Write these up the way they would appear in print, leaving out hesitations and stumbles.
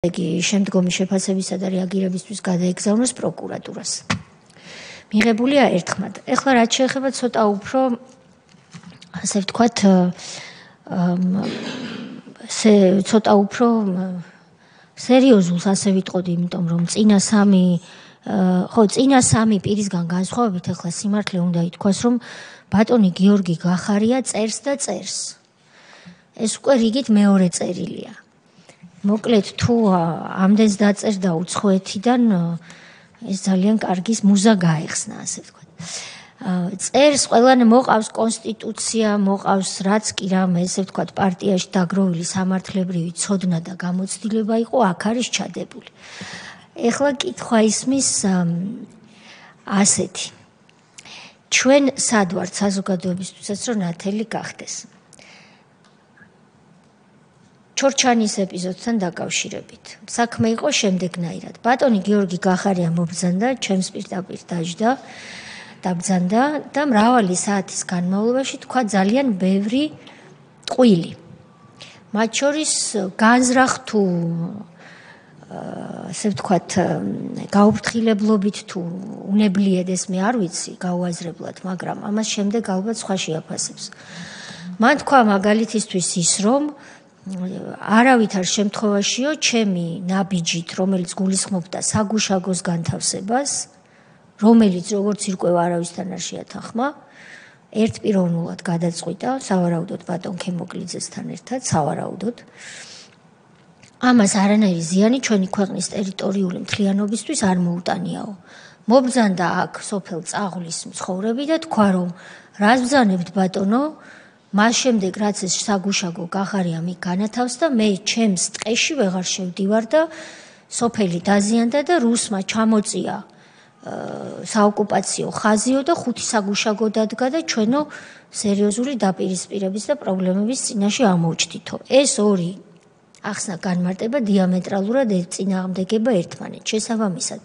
იგი შემდგომი შეფასებისა და რეაგირებისთვის გადაეგზავნოს პროკურატურას. მიღებულია ერთხმად. ეხლა რაც შეეხება ცოტა უფრო ასე ვთქვათ ცოტა უფრო სერიოზულს ასე ვიტყოდი, იმიტომ რომ წინა სამი პირისგან განსხვავებით ეხლა სიმართლე უნდა ითქვას, რომ ბატონი გიორგი გახარია წერს და წერს. ეს უკვე რიგით მეორე წერილია. მოკლედ თუ ამდენს დაწერდა უცხოეთიდან ეს ძალიან კარგი მუზა გაეხსნა, ასე ვთქვათ. წერს ყველანი მოყავს კონსტიტუცია, მოყავს რაც კი რამე, ესე ვთქვათ, პარტიაში დაგროვილი სამართლებრივი ცოდნა და გამოცდილება იყო, აქ არის ჩადებული. ეხლა კითხვა ისმის ასეთი. ჩვენ სად ვართ საზოგადოებისთვისაც, რომ ნათელი გახდეს? ჩორჩანის ეპიზოდთან დაკავშირებით. საქმე იყო შემდეგნაირად. ბატონი გიორგი გახარია მობრძანდა, ჩემს პირდაპირ დაბრძანდა და მრავალი საათის განმავლობაში თქვა ძალიან ბევრი ტყვილი. მათ შორის განზრახ თუ ასე ვთქვათ, გაუფრთხილებლობით თუ უნებლიედეს მე არ ვიცი გაუაზრებლად, მაგრამ ამას შემდეგ ალბათ სხვა შეაფასებს. მან თქვა მაგალითისთვის ის, რომ არავითარ შემთხვევაშიო ჩემი ნაბიჯით, რომელიც გულისხმობდა საგუშაგოს განთავსებას, რომელიც როგორც ირკვევა არავისთან არ შეათანხმა, ერთპიროვნულად გადაწყვიტა, სავარაუდოდ ბატონ ქემოკლიძესთან ერთად, სავარაუდოდ. ამას არანაირი ზიანი ჩვენი ქვეყნის ტერიტორიული მთლიანობისთვის არ მოუტანიაო. მობრძანდა აქ სოფელ წაღლის მცხოვრები და თქვა, რომ რას ბრძანებთ ბატონო, მას შემდეგ რაც ეს საგუშაგო გახარია მი განათავსდა და მე ჩემს ტყეში ვეღარ შევდივარ და სოფელი დაზიანდა და რუსმა ჩამოწია საოკუპაციო ხაზიო და 5 საგუშაგო დადგა და ჩვენო სერიოზული დაპირისპირების და პრობლემების წინაშე ამოვჭდითო. ეს ორი ახსნა განმარტება დიამეტრალურად წინააღმდეგება ერთმანეთს. შესაბამისად,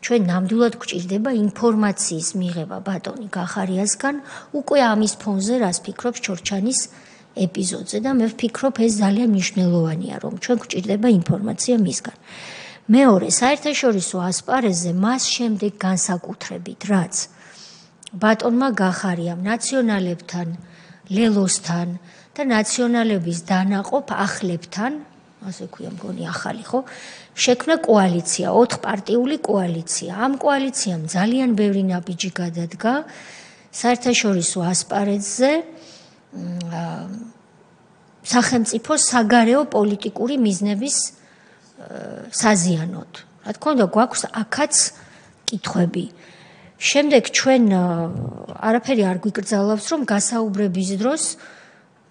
ჩვენ ნამდვილად გვჭირდება ინფორმაციის მიღება ბატონი გახარიასგან უკვე ამის ფონზე, რას ფიქრობს ჩორჩანის ეპიზოდზე და მე ვფიქრობ ეს ძალიან მნიშვნელოვანია, რომ ჩვენ გვჭირდება ინფორმაცია მისგან. მეორე, საერთაშორისო ასპარეზზე მას შემდეგ განსაკუთრებით, რაც ბატონმა გახარიამ ნაციონალებთან, ლელოსთან და ნაციონალების დანაყოფ ახლებთან, ასე ქვია მგონი ახალი ხო, შექმნა კოალიცია, 4-პარტიული კოალიცია. ამ კოალიციამ ძალიან ბევრი ნაბიჯი გადადგა საერთაშორისო ასპარეზზე სახელმწიფოს საგარეო პოლიტიკური მიზნების საზიანოდ. რა თქმა უნდა, გვაქვს აქაც კითხვები. შემდეგ ჩვენ არაფერი არ გვიკრძალავს, რომ გასაუბრების დროს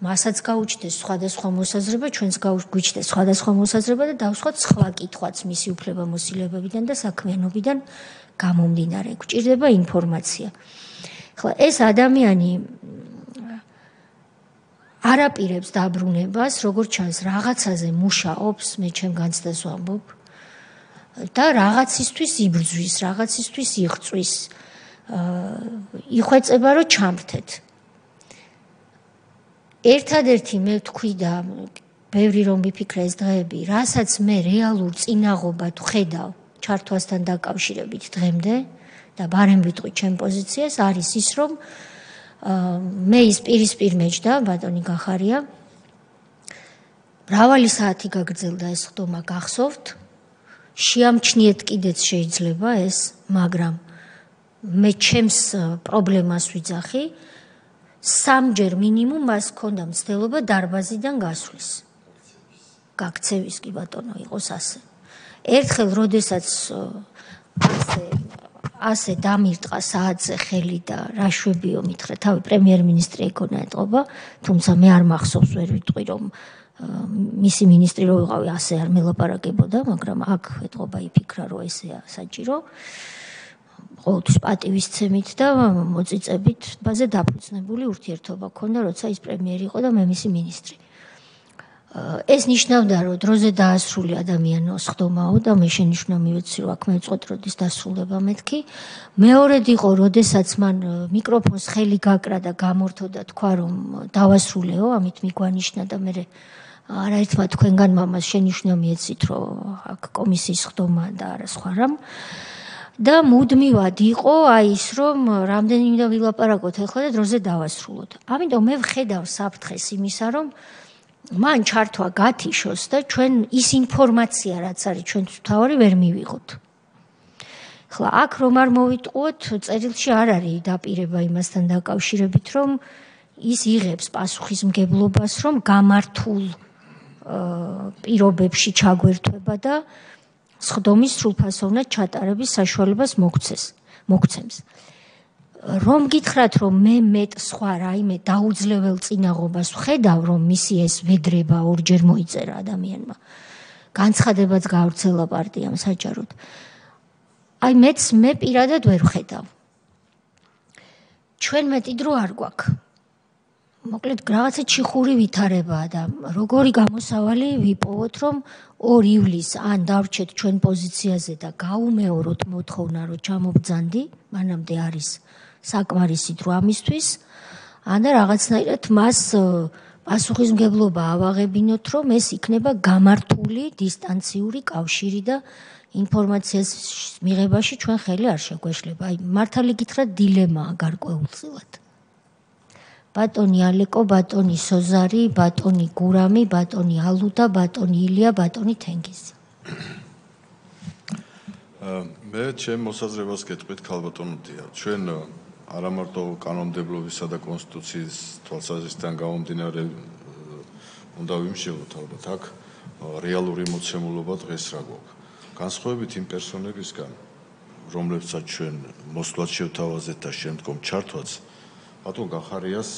მასაც გაუჩნდეს სხვადასხვა მოსაზრება, ჩვენს გვიჩნდეს სხვადასხვა მოსაზრება და დავსვათ სხვა კითხვაც მისი უფლებამოსილებებიდან და საქმიანობიდან გამომდინარე. გვჭირდება ინფორმაცია. ახლა ეს ადამიანი არაპირებს დაბრუნებას, როგორც ჩანს, რაღაცაზე მუშაობს, მე ჩემ განცდას ვამბობ და რაღაცისთვის იბრძვის, რაღაცისთვის იღწვის. იხვეწება, რომ ჩამრთეთ. ერთადერთი მე ვთქვი და ბევრი რომ ვიფიქრე ეს დღეები, რასაც მე რეალურ წინაღობად ვხედავ ჩართვასთან დაკავშირებით დღემდე და ბარემ ვიტყვი ჩემ პოზიციას, არის ის, რომ მე ის პირისპირ მეჯდა ბატონი გახარია. მრავალი საათი გაგრძელდა ეს ხდომა, გახსოვთ. შეამჩნიეთ კიდეც შეიძლება ეს, მაგრამ მე ჩემს პრობლემას ვიძახი. 3-ჯერ მინიმუმ მას ჰქონდა მცდელობა დარბაზიდან გასვლის. გაქცევის კი ბატონო იყოს ასე. ერთხელ როდესაც ასე დამირტყა საათზე ხელი და რაშვებიო მითხრა, თავი პრემიერ-მინისტრი ეკონა ეტყობა, თუმცა მე არ მახსოვს, ვერ ვიტყვი რომ მისი მინისტრი რო ვიყავი, ასე არ მელაპარაკებოდა, მაგრამ აქ ეტყობა იფიქრა, რომ ესეა საჭირო. ყოველთვის პატივისცემით და მოწიწებით ბაზე დაფუძნებული ურთიერთობა ქონდა, როცა ის პრემიერი იყო და მე მისი მინისტრი. ეს ნიშნავდა, რომ დროზე დაასრულე ადამიანოს ხდომაო და მე შენიშვნა მივეცი, რომ აქ მევწყვეტ როდის დასრულება მეთქი. მეორედ იყო, როდესაც მან მიკროფონს ხელი გაკრა და გამორთო და თქვა, რომ დავასრულეო, ამით მიგვანიშნა და მე არაერთმა თქვენგან მამას შენიშვნა მიეცით, რომ აქ კომისიის ხდომა და არა სხვა რამ. და მუდმივად იყო აი ის, რომ რამდენი უნდა ვილაპარაკოთ ახლა და დროზე დავასრულოთ. ამიტომ მე ვხედავ საფრთხეს იმისა, რომ მან ჩართვა გათიშოს და ჩვენ ის ინფორმაცია, რაც არის ჩვენთვის მთავარი, ვერ მივიღოთ. ახლა აქ რომ არ მოვიტყუოთ, წერილში არ არის დაპირება იმასთან დაკავშირებით, რომ ის იღებს პასუხისმგებლობას, რომ გამართულ პირობებში ჩაგვერთვება და სხდომის სრულფასოვნად ჩატარების საშუალებას მოგცემს. რომ გითხრათ, რომ მე მეტ სხვა რაიმე დაუძლებელ წინაღობას ვხედავ, რომ მისი ეს ვედრება ორჯერ მოიწერა ადამიანმა, განცხადებაც გაავრცელა პარტიამ საჯაროდ. აი მე პირადად ვერ ვხედავ. ჩვენ მეტი დრო არ გვაქვს. მოკლედ რაღაცა ჩიხური ვითარებაა და როგორი გამოსავალი ვიპოვოთ, რომ 2 ივლისს ან დავრჩეთ ჩვენ პოზიციაზე და გაუმეოროთ მოთხოვნა, რომ ჩამობძანდი, მანამდე არის საკმარისი დრო ამისთვის, ან და რაღაცნაირად მას პასუხისმგებლობა ავაღებინოთ, რომ ეს იქნება გამართული დისტანციური კავშირი და ინფორმაციას მიღებაში ჩვენ ხელი არ შეგვეშლება. აი მართალი გითხრათ, დილემაა გარკვეულწილად. ბატონი ალეკო, ბატონი სოზარი, ბატონი გურამი, ბატონი ალუდა, ბატონი ილია, ბატონი თენგიზი. მე ჩემ მოსაზრებას გეტყვით ქალბატონო დია. ჩვენ არა მარტო კანონმდებლობისა და კონსტიტუციის თვალსაზრისიდან გამომდინარე უნდა ვიმშილოთ ალბათ აქ რეალური მოცემულობა დღეს რა გვაქვს. განსხვავებით იმ პერსონებისგან, რომლებსაც ჩვენ მოსვლაც შევთავაზეთ და შემდგომ ჩართვაც, ბატონ გახარიას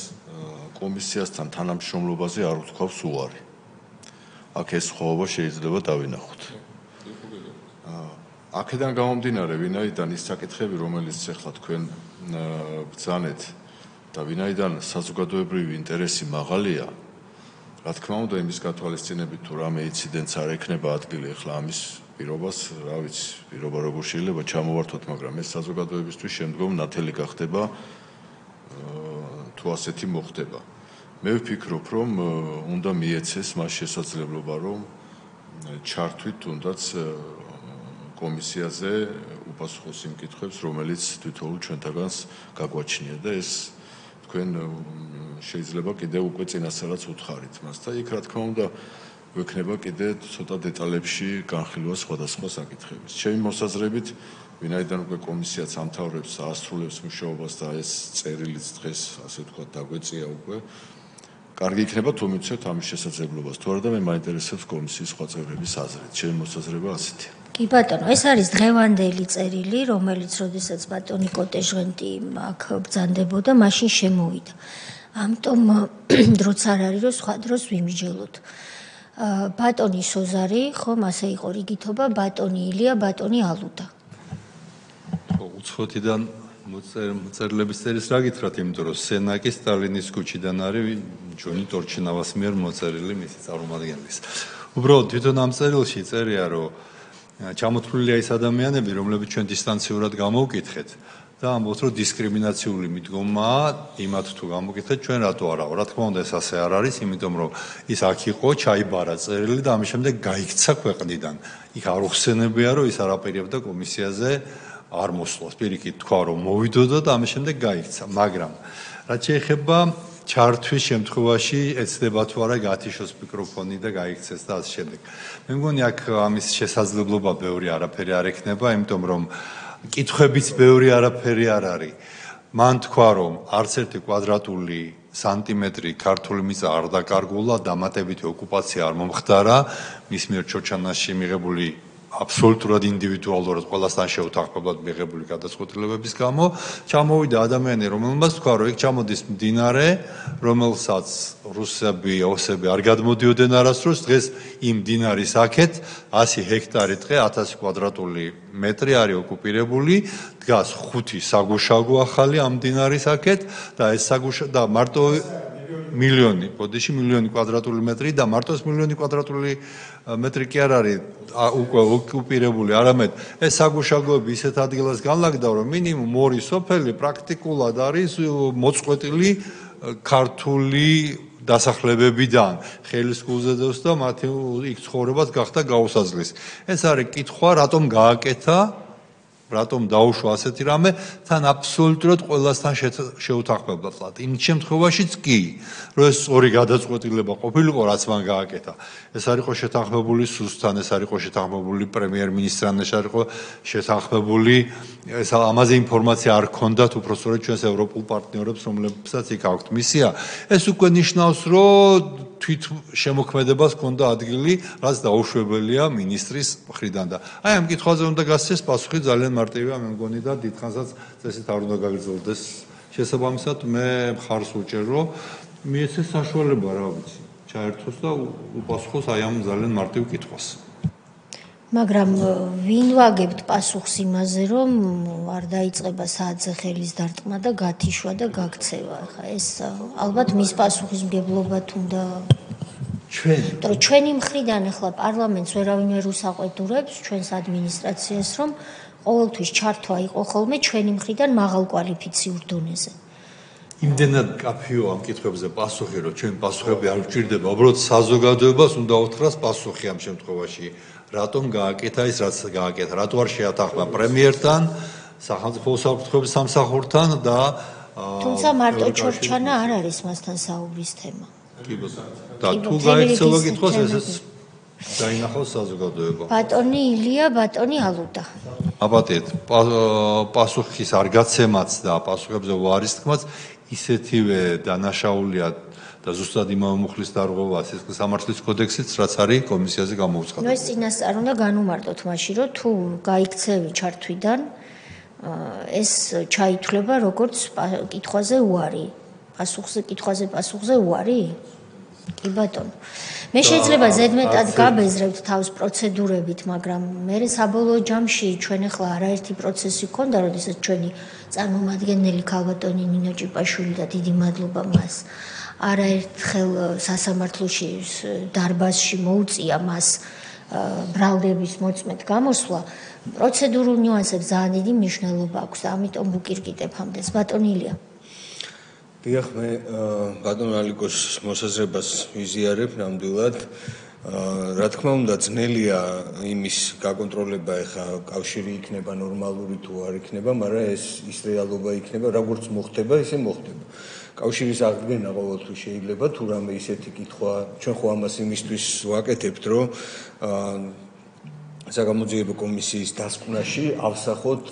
კომისიასთან თანამშრომლობაზე არ უთქვავს უარი. აქ ეს ხვაობა შეიძლება დავინახოთ. აქედან გამომდინარე, ვინაიდან ის საკითხები, რომელიც ახლა თქვენ ბრძანეთ და ვინაიდან საზოგადოებრივი ინტერესი მაღალია, რა თქმა უნდა, იმის გათვალისწინებით თუ რამე ინციდენტს არ ექნება ადგილი ახლა ამის პირობას, რა ვიცი, პირობა როგორ შეიძლება ჩამოვართოთ, მაგრამ ეს საზოგადოებისთვის შემდგომ ნათელი გახდება თუ ასეთი მოხდება. მე ვფიქრობ, რომ უნდა მიეცეს მას შესაძლებლობა, რომ ჩართვით თუნდაც კომისიაზე უპასუხოს იმ კითხვებს, რომელიც თვითონ ჩვენთაგანს გაგვაჩნია და ეს თქვენ შეიძლება კიდევ უკვე წინასწარაც უთხარით მას და იქ რა თქმა უნდა გვექნება კიდე ცოტა დეტალებში განხილვა სხვადასხვა საკითხების. ჩემი მოსაზრებით, ვინაიდან უკვე კომისიაც ამთავრებს აასრულებს მუშაობას და ეს წერილიც დღეს ასე ვთქვათ დაგვეწია უკვე, კარგი იქნება თუ მიცეთ ამის შესაძლებლობას. თუ არა და მე მაინტერესებს კომისიის სხვა წევრების აზრით. ჩემი მოსაზრება ასეთია. კი ბატონო, ეს არის დღევანდელი წერილი, რომელიც როდესაც ბატონი კოტეჟღენტი აქ ბრძანდებოდა, მაშინ შემოვიდა. ამიტომ დროც არ არის, რომ სხვა დროს ვიმსჯელოთ. ბატონი სოზარი, ხომ ასე იყო რიგითობა, ბატონი ილია, ბატონი ალუდა. უცხოთიდან მოწერილების წერილს რა გითხრათ, იმიტომ რომ სენაკი სტალინის ქუჩიდან არის ჯონი ტორჩინავას მიერ მოწერილი მისი წარმომადგენლის. უბრალოდ თვითონ ამ წერილში წერია, რომ ჩამოთვლილია ის ადამიანები, რომლებიც ჩვენ დისტანციურად გამოვკითხეთ და ამბობთ, რომ დისკრიმინაციული მიდგომაა იმათ თუ გამოვკითხეთ, ჩვენ რატო არა ვარ. რა თქმა უნდა, ეს ასე არ არის, იმიტომ რომ ის აქ იყო, ჩაიბარა წერილი და ამის შემდეგ გაიქცა ქვეყნიდან. იქ არ უხსენებია, რომ ის არაპირებდა კომისიაზე არ მოსვლას. პირიქით თქვა, რომ მოვიდოდა და ამის შემდეგ გაიქცა, მაგრამ რაც შეეხება ჩართვის შემთხვევაში ეცდება თუ არა გათიშოს მიკროფონი და გაიქცეს და ასე შემდეგ. მე მგონი აქ ამის შესაძლებლობა ბევრი არაფერი არ ექნება, იმიტომ რომ კითხვებიც ბევრი არაფერი არ არის. მან თქვა, რომ არც ერთი კვადრატული სანტიმეტრი ქართული მიწა არ დაკარგულა, დამატებითი ოკუპაცია არ მომხდარა, მის მიერ ჩოჩანაში მიღებული აბსოლუტურად ინდივიდუალურად ყველასთან შეუთანხმებლად მიღებული გადაწყვეტილებების გამო ჩამოვიდა ადამიანი, რომელმაც თქვა, რომ იქ ჩამოდის მდინარე, რომელსაც რუსები, ოსები არ გადმოდიოდნენ არასდროს, დღეს იმ მდინარის აქეთ 100 ჰექტარი ტყე, 1000 კვადრატული მეტრი არის ოკუპირებული, დგას 5 საგუშაგო ახალი ამ მდინარის აქეთ და ეს და მარტო მილიონი, ბოდიში მილიონი კვადრატული მეტრი და მარტოს მილიონი კვადრატული მეტრი კი არ არის უკვე ოკუპირებული, არამედ ეს საგუშაგოები ისეთ ადგილას განლაგდა, რომ მინიმუმ 2 სოფელი პრაქტიკულად არის მოწყვეტილი ქართული დასახლებებიდან ხელის გულზედავს და მათი იქ ცხოვრებას გახდა გაუსაძლისი. ეს არის კითხვა, რატომ გააკეთა, რატომ დაუშვა ასეთი რამე, თან აბსოლუტურად ყველასთან შეუთანხმებლად. იმ შემთხვევაშიც კი, რომ ეს სწორი გადაწყვეტილება ყოფილიყო, რაც მან გააკეთა. ეს არ იყო შეთანხმებული სუსთან, ეს არ იყო შეთანხმებული პრემიერ-მინისტრთან, ეს არ იყო შეთანხმებული, ეს ამაზე ინფორმაცია არ ჰქონდათ უბრალოდ ჩვენს ევროპულ პარტნიორებს, რომლებსაც იქ აქვთ მისია. ეს უკვე ნიშნავს, რომ თვით შემოქმედებას ჰქონდა ადგილი, რაც დაუშვებელია მინისტრის მხრიდან და აი ამ კითხვაზე უნდა გასცეს პასუხი ძალიან მარტივია, მე მგონი და დიდხანსაც წესით არ უნდა გაგრძელდეს. შესაბამისად, მე მხარს ვუჭერ, რომ მიეცეს საშუალება, რა ვიცი, ჩაერთოს და უპასუხოს აი ამ ძალიან მარტივ კითხვას. მაგრამ ვინ ვაგებთ პასუხს იმაზე, რომ არ დაიწყება საათზე ხელის დარტყმა და გათიშვა და გაქცევა. ხა ეს ალბათ მის პასუხისმგებლობად უნდა ჩვენ. ჩვენი მხრიდან ახლა პარლამენტს ვერავინ ვერ უსაყვედურებს, ჩვენს ადმინისტრაციას, რომ ყოველთვის ჩართვა იყო ხოლმე ჩვენი მხრიდან მაღალ კვალიფიციურ დონეზე. იმდენად კაფეო ამ კითხვებზე პასუხი, რომ ჩვენ პასუხები არ გვჭირდება, უბრალოდ საზოგადოებას უნდა უთხრას პასუხი ამ შემთხვევაში. რატომ გააკეთა ის, რაც გააკეთა? რატო არ შეათანხმა პრემიერთან, სახელმწიფო უსაფრთხოების სამსახურთან და თუმცა მარტო ჩორჩანა არ არის მასთან საუბრის თემა. კი ბატონო. და თუ გაიქცევა კითხვას, ესეც დაინახავს საზოგადოება. ბატონი ილია, ბატონი ალუდა. აბატეთ, პასუხის არ გაცემაც და პასუხებზე ვარის თქმაც ისეთივე დანაშაულია და ზუსტად იმავე მუხლის დარღვევა სისხლის სამართლის კოდექსიც, რაც არის კომისიაზე გამოუცხადებული. ეს წინასწარ უნდა განუმარტოთ მაშინ, რომ თუ გაიქცევი ჩართვიდან, ეს ჩაითვლება როგორც კითხვაზე უარი. კითხვაზე პასუხზე უარი? კი ბატონო. მე შეიძლება ზედმეტად გაბეზრებთ თავს პროცედურებით, მაგრამ მე საბოლოო ჯამში ჩვენ ახლა არაერთი პროცესი გქონდა, როდესაც ჩვენი წარმომადგენელი ქალბატონი ნინო ჭიპაშვილი და დიდი მადლობა მას არაერთხელ სასამართლოში დარბაზში მოუწია მას ბრალდების მოწმედ გამოსვლა. პროცედურულ ნიუანსებს ძალიან დიდი მნიშვნელობა აქვს და ამიტომ ვუკირკიტებ ამდენს. ბატონი ილია. დიახ, მე ბატონ ალიკოს მოსაზრებას ვიზიარებ ნამდვილად. რა თქმა უნდა, ძნელია იმის გაკონტროლება, ეხა კავშირი იქნება ნორმალური თუ არ იქნება, მაგრამ ის რეალობა იქნება, როგორც მოხდება, ისე მოხდება. კავშირის აღდგენა ყოველთვის შეიძლება, თუ რამე ისეთი კითხვა, ჩვენ ხო ამას იმისთვის ვაკეთებთ, რომ საგამოძიებო კომისიის დასკვნაში ავსახოთ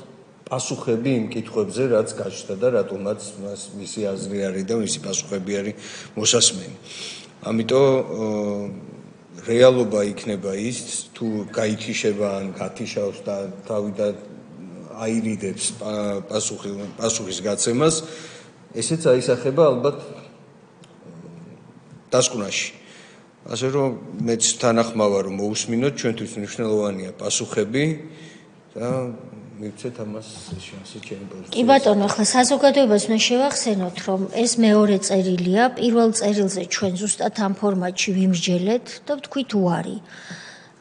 პასუხები იმ კითხვებზე, რაც გაჩნდა და რატომაც მისი აზრი არის და მისი პასუხები არის მოსასმენი. ამიტომ რეალობა იქნება ის, თუ გაითიშება ან გათიშავს და თავიდან აირიდებს პასუხის გაცემას, ესეც აისახება ალბათ დასკვნაში. ასე რომ მეც თანახმავა რომ მოусმინოთ, ჩვენთვის მნიშვნელოვანია პასუხები და მივცეთ ამას შანსი ჩემი პოზიციაზე. კი ბატონო, ახლა საზოგადოებას მე შევახსენოთ, რომ ეს მეორე წერილია, პირველ წერილზე ჩვენ ზუსტად ამ ფორმატში ვიმსჯელეთ და ვთქვით უარი.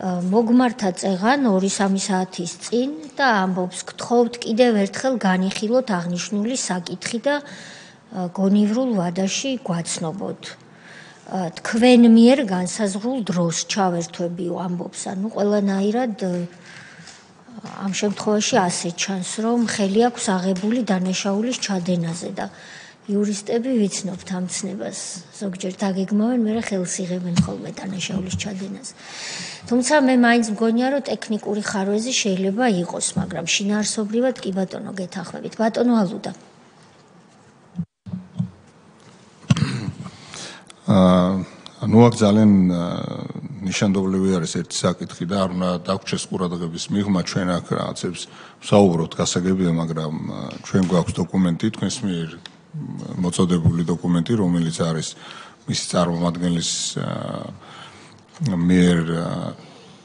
მოგმართა წეღან 2-3 საათის წინ და ამბობს, გთხოვთ კიდევ ერთხელ განიხილოთ აღნიშნული საკითხი და გონივრულ ვადაში გვაცნობოთ. თქვენ მიერ განსაზღვრულ დროს ჩავერთვებიო ამბობს, ანუ ყველანაირად ამ შემთხვევაში ასე ჩანს, რომ ხელი აქვს აღებული დანაშაულის ჩადენაზე და იურისტები ვიცნობთ ამ ცნებას. ზოგჯერ დაგეგმავენ, მერე ხელს იღებენ ხოლმე დანაშაულის ჩადენაზე. თუმცა მე მაინც მგონია, რომ ტექნიკური ხარვეზი შეიძლება იყოს, მაგრამ შინაარსობრივად კი ბატონო გეთანხმებით. ბატონო ალუდა. ნუ აქ ძალიან ნიშანდობლივი არის ერთი საკითხი და არ უნდა დაგვრჩეს ყურადღების მიღმა ჩვენ აქ რაღაცებს ვსაუბრობთ გასაგებია, მაგრამ ჩვენ გვაქვს დოკუმენტი, თქვენს მიერ მოწოდებული დოკუმენტი, რომელიც არის მისი წარმომადგენლის მიერ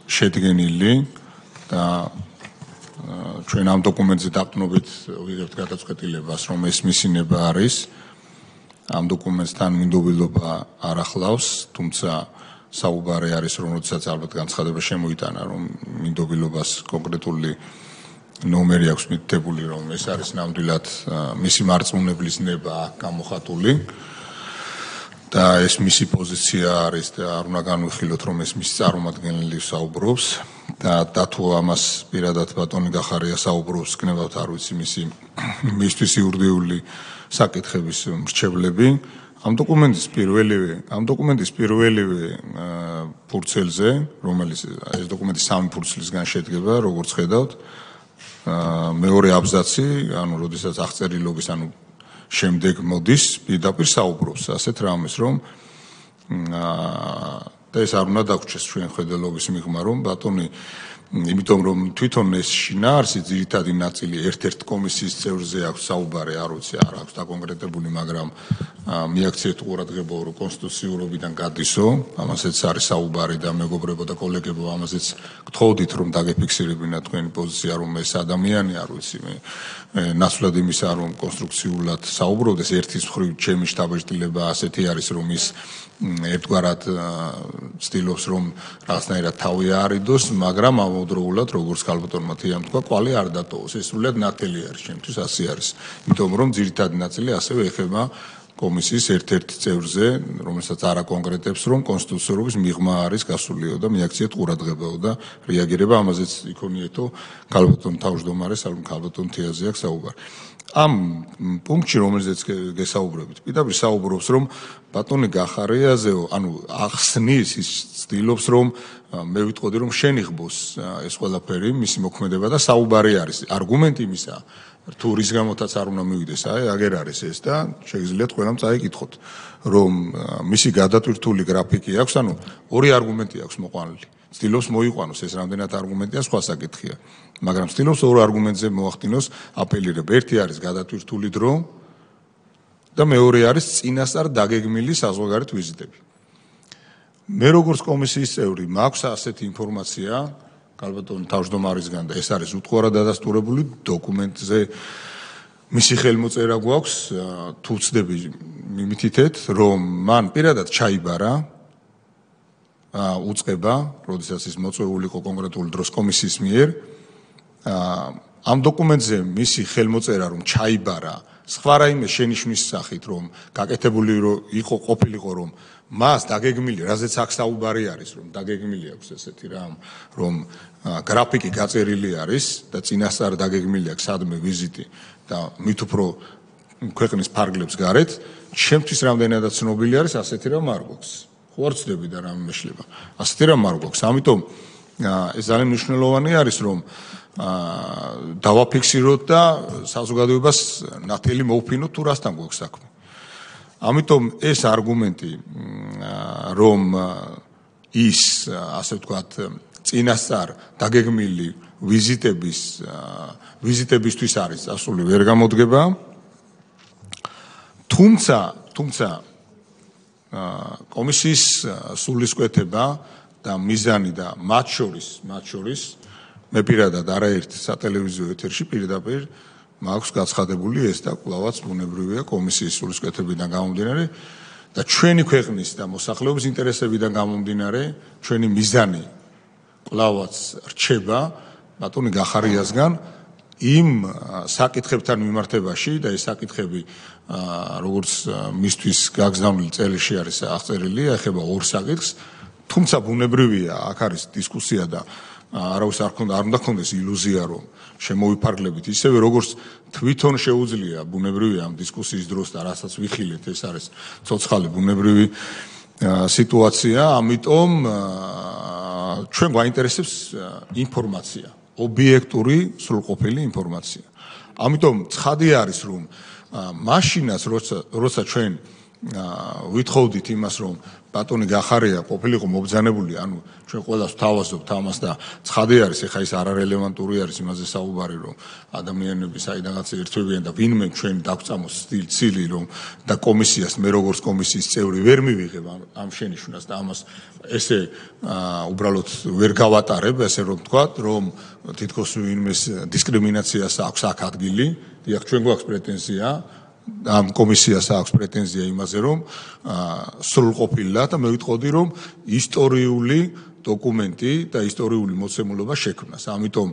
შედგენილი და ჩვენ ამ დოკუმენტზე დაყრდნობით ვიღებთ გადაწყვეტილებას, რომ ეს მისინება არის. ამ დოკუმენტთან მინდობილობა არ ახლავს, თუმცა საუბარი არის, რომ როდესაც ალბათ განცხადება შემოიტანა, რომ მინდობილობას კონკრეტული ნომერი აქვს მითითებული, რომ ეს არის ნამდვილად მისი მარწმუნებლის ნება გამოხატული და ეს მისი პოზიცია არის და არ უნდა განვიხილოთ რომ ეს მის წარმომადგენელი საუბრობს და თუ ამას პირადად ბატონი გახარია საუბრობს გნებავთ არ ვიცი მისთვის იურიდიული საკითხების მრჩევლები ამ დოკუმენტის პირველივე ფურცელზე რომელიც ეს დოკუმენტი 3 ფურცლისგან შედგება როგორც ხედავთ მეორე აბზაცი ანუ როდესაც აღწერილობის ანუ შემდეგ მოდის პირდაპირ საუბრობს ასეთ რამეს რომ და ეს არ უნდა დაგვრჩეს ჩვენ ხედელობის მიღმა რომ ბატონი იმიტომ რომ თვითონ ეს შინაარსი ძირითადი ნაწილი ერთ-ერთ კომისიის წევრზე აქვს საუბარი არ ვიცი არ აქვს დაკონკრეტებული მაგრამ მიაქციეთ ყურადღება რომ კონსტიტუციურობიდან გადისო ამასაც არის საუბარი და მეგობრებო და კოლეგებო ამაზეც გთხოვდით რომ დაგეფიქსირებინა თქვენი პოზიცია რომ ეს ადამიანი არ ვიცი მე ნაცვლად იმისა რომ კონსტრუქციულად საუბრობდეს ერთის მხრივ ჩემი შტაბ-ბიჭდილება ასეთი არის რომ ის ერთგვარად ცდილობს რომ რაღაცნაირად თავი აარიდოს მაგრამ ამავდროულად როგორც ქალბატონმა თიამ თქვა კვალი არ დატოვოს ეს სულად ნათელი არის ჩემთვის ასე არის იმიტომ რომ ძირითადი ნაწილი ასევე ეხება კომისიის ერთ-ერთ წევრზე რომელსაც არ აკონკრეტებს რომ კონსტიტუციურობის მიღმა არის გასულიო და მიაქციეთ ყურადღებაო და რეაგირება ამაზეც იქონიეთო ქალბატონ თავმჯდომარეს ანუ ქალბატონ თიაზე აქვს საუბარი ამ პუნქტში რომელზეც გესაუბრებით პირდაპირ საუბრობს რომ ბატონი გახარიაზეო ანუ ახსნის ის ცდილობს რომ მე ვიტყოდი რომ შენიღბოს ეს ყველაფერი მისი მოქმედება და საუბარი არის არგუმენტი იმისა თუ რის გამოთაც არ უნდა მივიდეს აგერ არის ეს და შეგიძლიათ ყველამ წაიკითხოთ რომ მისი გადატვირთული გრაფიკი აქვს ანუ ორი არგუმენტი აქვს მოყვანილი ცდილობს მოიყვანოს ეს რამდენად არგუმენტია სხვა საკითხია მაგრამ ცდილობს ორ არგუმენტზე მოახდინოს აპელირება ერთი არის გადატვირთული დრო და მეორე არის წინასწარ დაგეგმილი საზღვარგარეთ ვიზიტები მე როგორც კომისიის წევრი მაქვს ასეთი ინფორმაცია ქალბატონ თავმჯდომარისგან და ეს არის უთხოვარად დადასტურებული დოკუმენტზე მისი ხელმოწერა გვაქვს თუ ვცდები მიმითითეთ რომ მან პირადად ჩაიბარა უწყება როდესაც ის მოწვეული იყო კონკრეტული დროს კომისიის მიერ ამ დოკუმენტზე მისი ხელმოწერა რომ ჩაიბარა სხვა რაიმე შენიშვნის სახით რომ გაკეთებული იყო ყოფილიყო რომ მას დაგეგმილი რაზეც აქ საუბარი არის რომ დაგეგმილი აქვს ესეთი რამ რომ გრაფიკი გაწერილი არის და წინასწარ დაგეგმილი აქვს სადმე ვიზიტი და მით უფრო ქვეყნის ფარგლებს გარეთ ჩემთვის რამდენადაც ცნობილი არის ასეთი რამ არ გვაქვს ხო არ ვცდები და რამე მეშლება ასეთი რამ არ გვაქვს ამიტომ ეს ძალიან მნიშვნელოვანი არის რომ დავაფიქსიროთ და საზოგადოებას ნათელი მოვფინოთ თუ რასთან გვაქვს საქმე ამიტომ ეს არგუმენტი რომ ის ასე ვთქვათ წინასწარ დაგეგმილი ვიზიტებისთვის არის წასული ვერ გამოდგება თუმცა კომისიის სულისკვეთება და მიზანი და მათ შორის მე პირადად არაერთ სატელევიზიო ეთერში პირდაპირ მაქვს გაცხადებული ეს და კვლავაც ბუნებრივია კომისიის სულისკვეთებიდან გამომდინარე და ჩვენი ქვეყნის და მოსახლეობის ინტერესებიდან გამომდინარე ჩვენი მიზანი კვლავაც რჩება ბატონი გახარიასგან იმ საკითხებთან მიმართებაში და ეს საკითხები როგორც მისთვის გაგზავნილი წერილში არის აღწერილი ეხება ორ საკითხს თუმცა ბუნებრივია აქ არის დისკუსია და არავის არ უნდა ქონდეს ილუზია რომ შემოვიფარგლებით ისევე როგორც თვითონ შეუძლია ბუნებრივია ამ დისკუსიის დროს და რასაც ვიხილეთ ეს არის ცოცხალი ბუნებრივი სიტუაცია ამიტომ ჩვენ გვაინტერესებს ინფორმაცია ობიექტური სრულყოფილი ინფორმაცია ამიტომ ცხადი არის რომ მაშინაც როცა ჩვენ ვითხოვდით იმას რომ ბატონი გახარია ყოფილიყო მობრძანებული ანუ ჩვენ ყველას ვთავაზობთ ამას და ცხადი არის ეხა ის არარელევანტური არის იმაზე საუბარი რომ ადამიანები საიდანაც ერთვებიან და ვინმე ჩვენ დაგწამოს ცილი რომ და კომისიას მე როგორც კომისიის წევრი ვერ მივიღებ ამ შენიშვნას და ამას ესე უბრალოდ ვერ გავატარებ ესე რომ ვთქვათ რომ თითქოს ვინმეს დისკრიმინაციას აქვს აქ ადგილი დიახ ჩვენ გვაქვს პრეტენზია ამ კომისიას აქვს პრეტენზია იმაზე რომ სრულყოფილად და მე ვიტყოდი რომ ისტორიული დოკუმენტი და ისტორიული მოცემულობა შექმნას ამიტომ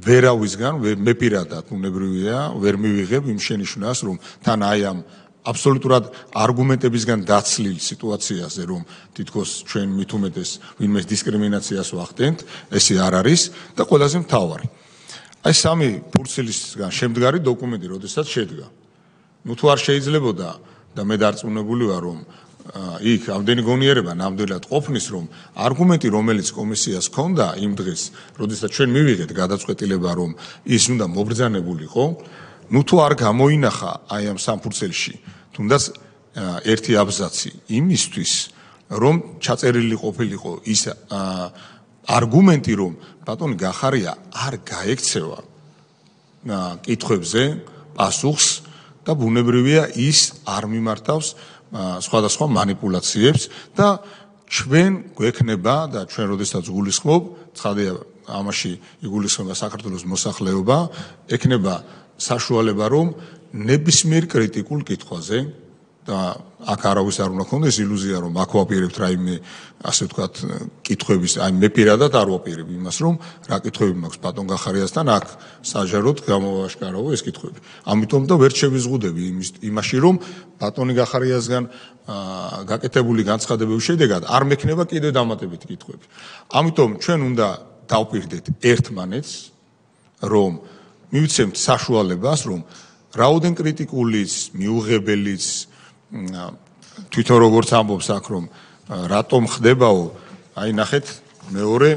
ვერავისგან მე პირადად უნებრივია ვერ მივიღებ იმ შენიშვნას რომ თან აი ამ აბსოლუტურად არგუმენტებისგან დაცლილ სიტუაციაზე, რომ თითქოს ჩვენ მით უმეტეს ვინმეს დისკრიმინაციას ვახდენთ, ესე არ არის და ყველაზე მთავარი. აი სამი ფურცლისგან შემდგარი დოკუმენტი, როდესაც შედგა. ნუ თუ არ შეიძლებოდა და მე დარწმუნებული ვარ, რომ იქ ამდენი გონიერება ნამდვილად ყოფნის, რომ არგუმენტი, რომელიც კომისიას ჰქონდა იმ დღეს, როდესაც ჩვენ მივიღეთ გადაწყვეტილება, რომ ის უნდა მობრძანებულიყო, ნუ თუ არ გამოინახა აი ამ სამფურცელში, თუნდაც ერთი აბზაცი იმისთვის, რომ ჩაწერილი ყოფილიყო ის არგუმენტი, რომ ბატონი გახარია არ გაექცევა კითხვებზე პასუხს და ბუნებრივია ის არ მიმართავს სხვადასხვა манипуляციებს და ჩვენ გვექნება და ჩვენ როდესაც გულისხმობ, ცხადია ამაში იგულისხმება საქართველოს მოსახლეობა, ექნება საშუალება, რომ ნებისმიერ კრიტიკულ კითხვაზე და აქ არავის არ უნდა ქონდეს ილუზია, რომ აქ ვაპირებთ რაიმე, ასე ვთქვათ, კითხვების, აი მე პირადად არ ვაპირებ იმას, რომ რა კითხვები მაქვს ბატონ გახარიასთან, აქ საჯაროდ გამოვაშკარავო ეს კითხვები. ამიტომ და ვერ შევიზღუდები იმაში, რომ ბატონი გახარიასგან გაკეთებული განცხადებების შედეგად არ მექნება კიდევ დამატებითი კითხვები. ამიტომ ჩვენ უნდა დავპირდეთ ერთმანეთს, რომ მივცემთ საშუალებას, რომ რაოდენ კრიტიკულიც, მიუღებელიც თვითონ როგორც ამბობს აქ, რომ რატომ ხდებაო, აი ნახეთ მეორე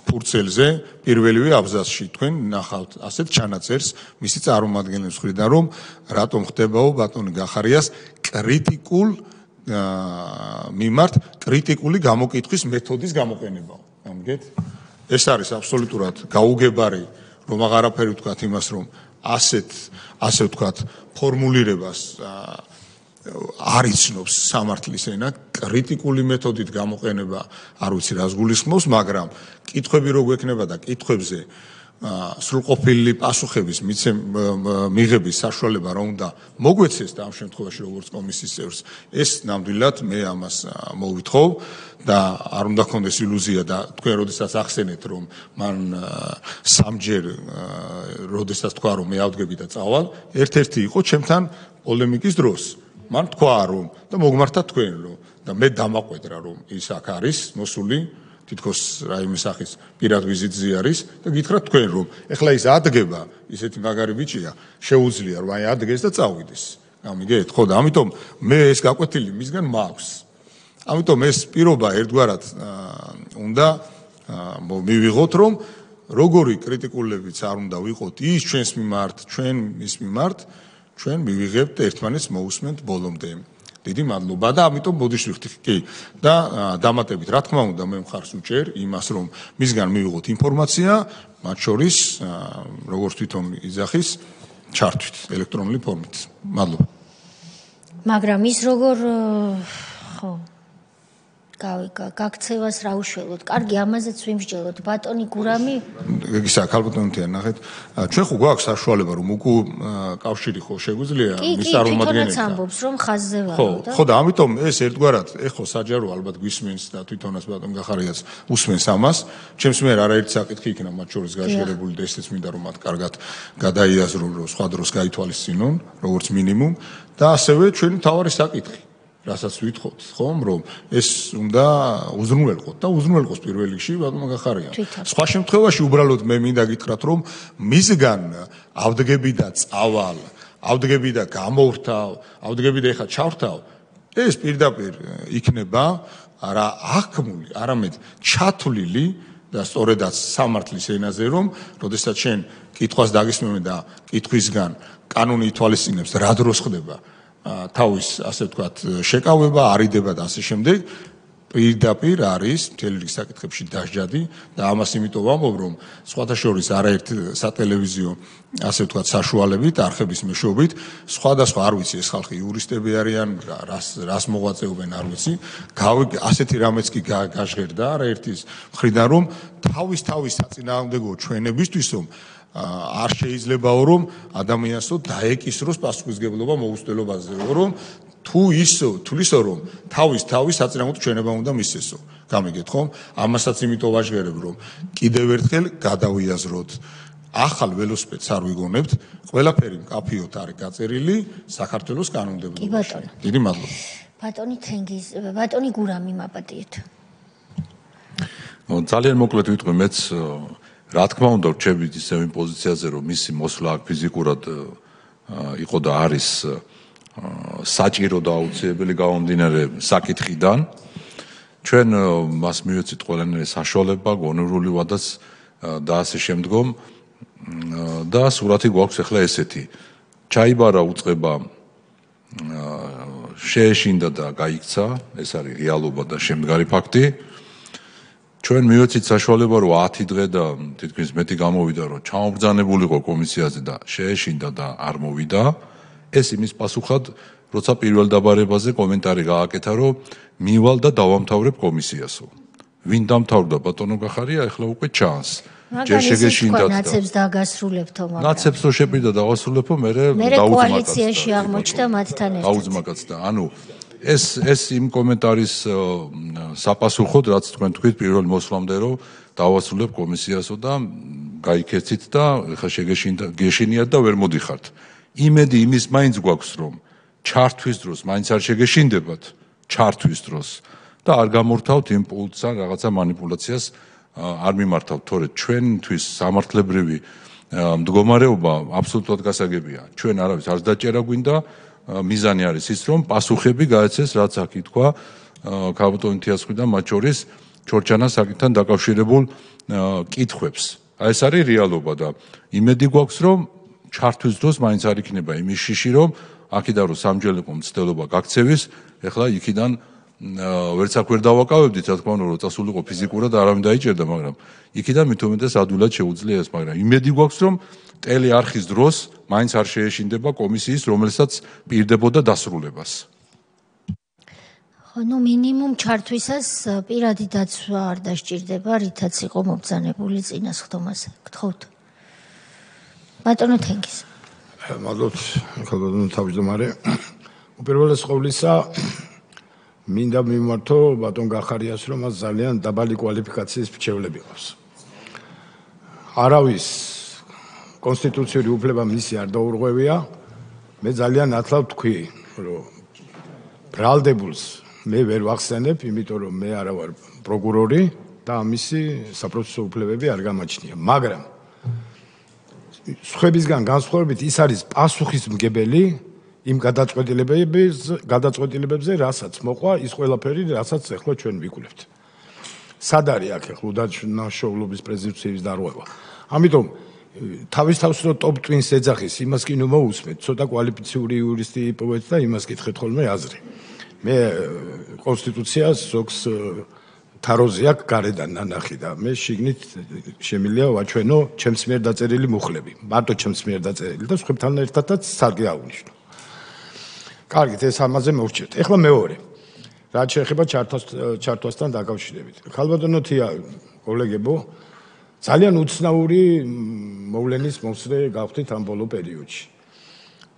ფურცელზე პირველივე აბზაცში თქვენ ნახავთ ასეთ ჩანაწერს მისი წარმომადგენლების მხრიდან, რომ რატომ ხდებაო ბატონი გახარიას კრიტიკულ მიმართ კრიტიკული გამოკითხვის მეთოდის გამოყენება. გამიგეთ? ეს არის აბსოლუტურად გაუგებარი, რომ აღარაფერი ვთქვათ იმას, რომ ასე ვთქვათ ფორმულირებას არ იცნობს სამართლის ენა, კრიტიკული მეთოდით გამოყენება არ ვიცი რას გულისხმობს, მაგრამ კითხვები რო გვექნება და კითხვებზე სრულყოფილი პასუხების მიღების საშუალება რა უნდა მოგვეცეს და ამ შემთხვევაში როგორც კომისიის წევრს, ეს ნამდვილად მე ამას მოვითხოვ და არ უნდა ქონდეს ილუზია და თქვენ როდესაც ახსენეთ, რომ მან სამჯერ როდესაც თქვა, რომ მე ავდგები და წავალ, ერთ-ერთი იყო ჩემთან პოლემიკის დროს. მან თქვა, რომ და მოგმართა თქვენ, რომ და მე დამაყვედრა, რომ ის აქ არის მოსული, თითქოს რაიმე სახის პირად ვიზიტზე არის და გითხრათ თქვენ, რომ ეხლა ის ადგება, ისეთი მაგარი ბიჭია, შეუძლია რომ აი ადგეს და წავიდეს. გამიგეთ? ხო და ამიტომ მე ეს გაკვეთილი მისგან მაქვს. ამიტომ ეს პირობა ერთგვარად უნდა მივიღოთ, რომ როგორი კრიტიკულებიც არ უნდა ვიყოთ ის ჩვენს მიმართ, ჩვენ მის მიმართ, ჩვენ მივიღებთ ერთმანეთს მოусმენთ ბოლომდე. დიდი მადლობა და ამიტომ ბოდიშვიხთი კი და დამატებით რა თქმა უნდა მე მხარს უჭერ იმას, რომ მისგან მივიღოთ ინფორმაცია, მათ შორის როგორც თვითონ იძახის ჩართვით ელექტრონული ფორმით. მადლობა. მაგრამ ის როგორ ხო გაქცევას რა უშველოთ? კარგი, ამაზეც ვიმსჯელოთ. ბატონი გურამი? ისა, ქალბატონთია, ნახეთ. ჩვენ ხო გვაქვს საშუალება, რომ უკუ კავშირი ხო შეგვიძლია მის წარმომადგენელთან. თვითონაც ამბობს, რომ ხაზზე ვარო და ხო და ამიტომ ეს ერთგვარად ეხო საჯარო ალბათ გვისმენს და თვითონაც ბატონ გახარიას უსმენს ამას. ჩემს მიერ არაერთი საკითხი იქნა მათ შორის გაჟღერებული და ესეც მინდა რომ მათ კარგად გადაიაზრონ, რომ სხვა დროს გაითვალისწინონ, როგორც მინიმუმ და ასევე ჩვენი მთავარი საკითხი. რასაც ვითხოვთ, ხომ, რომ ეს უნდა უზრუნველყოთ და უზრუნველყოს პირველ რიგში ბატონმა გახარიამ. სხვა შემთხვევაში უბრალოდ მე მინდა გითხრათ, რომ მისგან ავდგები და წავალ, ავდგები და გამოვრთავ, ავდგები და ეხა ჩავრთავ, ეს პირდაპირ იქნება არა აღქმული, არამედ ჩათვლილი და სწორედაც სამართლის ენაზე, რომ როდესაც შენ კითხვას დაგისმენ და კითხვისგან კანონი ითვალისწინებს რა დროს ხდება თავის ასე ვთქვათ შეკავება, არიდება და ასე შემდეგ, პირდაპირ არის მთელი რიგი საკითხებში დასჯადი და ამას იმიტომ ვამბობ, რომ სხვათა შორის არაერთ სატელევიზიო ასე ვთქვათ საშუალებით, არხების მეშვეობით, სხვადასხვა არ ვიცი ეს ხალხი იურისტები არიან, რას მოღვაწეობენ არ ვიცი, ასეთი რამეც კი გაჟღერდა არაერთის მხრიდან, რომ თავის საწინააღმდეგო ჩვენებისთვისო არ შეიძლებაო რომ ადამიანსო დაეკისროს პასუხისგებლობა მოუსწველობაზე, რომ თუ ისო თვლისო რომ თავის საწინააღმდეგო ჩვენება უნდა მისცესო. გამიგეთ ხომ? ამასაც იმიტომ ვაჟღერებ, რომ კიდევ ერთხელ გადავიაზროთ ახალ ველოსიპედს არ ვიგონებთ, ყველაფერი მკაფიოდ არის გაწერილი საქართველოს კანონმდებლობაში. კი ბატონო. დიდი მადლობა. ბატონი გურამი მაპატიეთ. ძალიან მოკლედ ვიტყვი მეც რა თქმა უნდა რჩებით ისევ იმ პოზიციაზე რომ მისი მოსვლა აქ ფიზიკურად იყო და არის საჭირო და აუცილებელი გამომდინარე საკითხიდან ჩვენ მას მივეცით ყველანაირი საშუალება გონივრული ვადაც და ასე შემდგომ და სურათი გვაქვს ახლა ესეთი ჩაიბარა უწყება შეეშინდა და გაიქცა ეს არის რეალობა და შემდგარი ფაქტი ჩვენ მივეცით საშუალება რომ 10 დღე და თითქმის მეტი გამოვიდა რომ ჩამობრძანებულიყო კომისიაზე და შეეშინდა და არ მოვიდა ეს იმის პასუხად როცა პირველ დაბარებაზე კომენტარი გააკეთა რომ მივალ და დავამთავრებ კომისიასო ვინ დამთავრდა ბატონო გახარია ახლა უკვე ჩანს ჯერ შეგეშინდათ და ნაცებს დაგასრულებთო მაგრამ ნაცებს რო შეპირდა დავასრულებო მე კოალიციაში აღმოჩნდა მათთან ერთად აუძმაკაც და ანუ ეს იმ კომენტარის საპასუხოდ რაც თქვენ თქვით პირველ მოსვლამდე რომ დავასრულებ კომისიასო და გაიქეცით და ეხლა შეგეშინიათ და ვერ მოდიხართ იმედი იმის მაინც გვაქვს რომ ჩართვის დროს მაინც არ შეგეშინდებათ ჩართვის დროს და არ გამორთავთ იმპულსს ან რაღაცა манипуляციას არ მიმართავთ თორე ჩვენთვის სამართლებრივი მდგომარეობა აბსოლუტურად გასაგებია ჩვენ არავის არ დაჭერა გვინდა მიზანი არის ის რომ პასუხები გაეცეს რაც აქ ითქვა ქალბატონთიასხვიდან მათ შორის ჩორჩანას საკითხთან დაკავშირებულ კითხვებს აი ეს არის რეალობა და იმედი გვაქვს რომ ჩართვის დროს მაინც არ იქნება იმის შიში რომ აქედან რომ სამჯერადო მცდელობა გაქცევის ეხლა იქიდან ვერც აქ ვერ დავაკავებდით რა თქმა უნდა რომ წასულიყო ფიზიკურად არავინ დაიჭერდა მაგრამ იქიდან მით უმეტეს ადვილად შეუძლია ეს მაგრამ იმედი გვაქვს რომ ტელი არხის დროს მაინც არ შეეშინდება კომისიის რომელსაც პირდებოდა დასრულებას ხო ნუ მინიმუმ ჩართვისას პირადი დაცვა არ დასჭირდება რითაც იყო მობრძანებული წინასხდომაზე გთხოვთ ბატონო თენგის მადლობთ ქალბატონო თავმჯდომარე უპირველეს ყოვლისა მინდა მიმართო ბატონ გახარიას რომ მას ძალიან დაბალი კვალიფიკაციის მრჩევლები ყავს არავის კონსტიტუციური უფლება მისი არ დაურღვევია მე ძალიან ათლავ თქვი რომ ბრალდებულს მე ვერ ვახსენებ იმიტომ რომ მე არა ვარ პროკურორი და მისი საპროცესო უფლებები არ გამაჩნია მაგრამ სხვებისგან განსხვავებით ის არის პასუხისმგებელი იმ გადაწყვეტილებებზე რასაც მოყვა ის ყველაფერი რასაც ახლა ჩვენ ვიკვლევთ სად არის აქ ახლა უდანაშაულობის პრეზუმპციის დარღვევა ამიტომ თავის თავს რო ტოპ ტვინს ეძახის იმას კი ნუ მოусმეთ ცოტა კვალიფიციური იურისტი იპოვეთ და იმას კითხეთ ხოლმე აზრი მე კონსტიტუციას ზოგს თაროზე აქვს გარედან ნანახი და მე შიგნით შემიძლია ვაჩვენო ჩემს მიერ დაწერილი მუხლები მარტო ჩემს მიერ დაწერილი და სხვებთან ერთადაც სარგე აღვნიშნო კარგით ეს ამაზე მოვჭერთ ეხლა მეორე რაც შეეხება ჩართვასთან დაკავშირებით ქალბატონო თია კოლეგებო ძალიან უცნაური მოვლენის მოსწრე გავხდით ამ ბოლო პერიოდში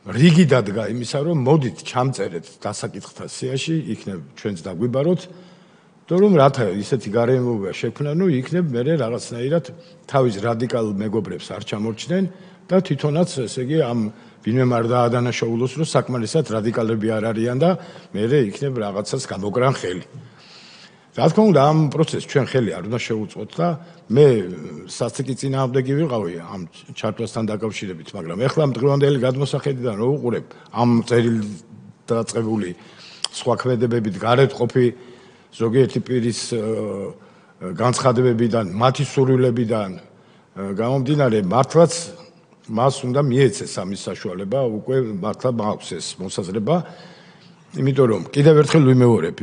რიგი დადგა იმისა რომ მოდით ჩამწერეთ დასაკითხთა სიაში იქნებ ჩვენც დაგვიბაროთ და რომ რათა ისეთი გარემოება შექმნა ნუ იქნებ მე რაღაცნაირად თავის რადიკალ მეგობრებს არ ჩამორჩნენ და თვითონაც ესე იგი ამ ვინმე არ დაადანაშაულოს რომ საკმარისად რადიკალები არ არიან და მე იქნებ რაღაცას გამოგრან ხელი რა თქმა უნდა ამ პროცესს ჩვენ ხელი არ უნდა შევუწყოთ და მე სასწიკი წინააღმდეგი ვიყავი ამ ჩართვასთან დაკავშირებით მაგრამ ეხლა მდღევანდელი გადმოსახედიდან რო უყურებ ამ წერილ დაწყებული სხვა ქმედებებით გარეთ ყოფი ზოგიერთი პირის განცხადებებიდან მათი სურვილებიდან გამომდინარე მართლაც მას უნდა მიეცეს ამის საშუალება უკვე მართლა მაქვს ეს მოსაზრება იმიტომ რომ კიდევ ერთხელ ვიმეორებ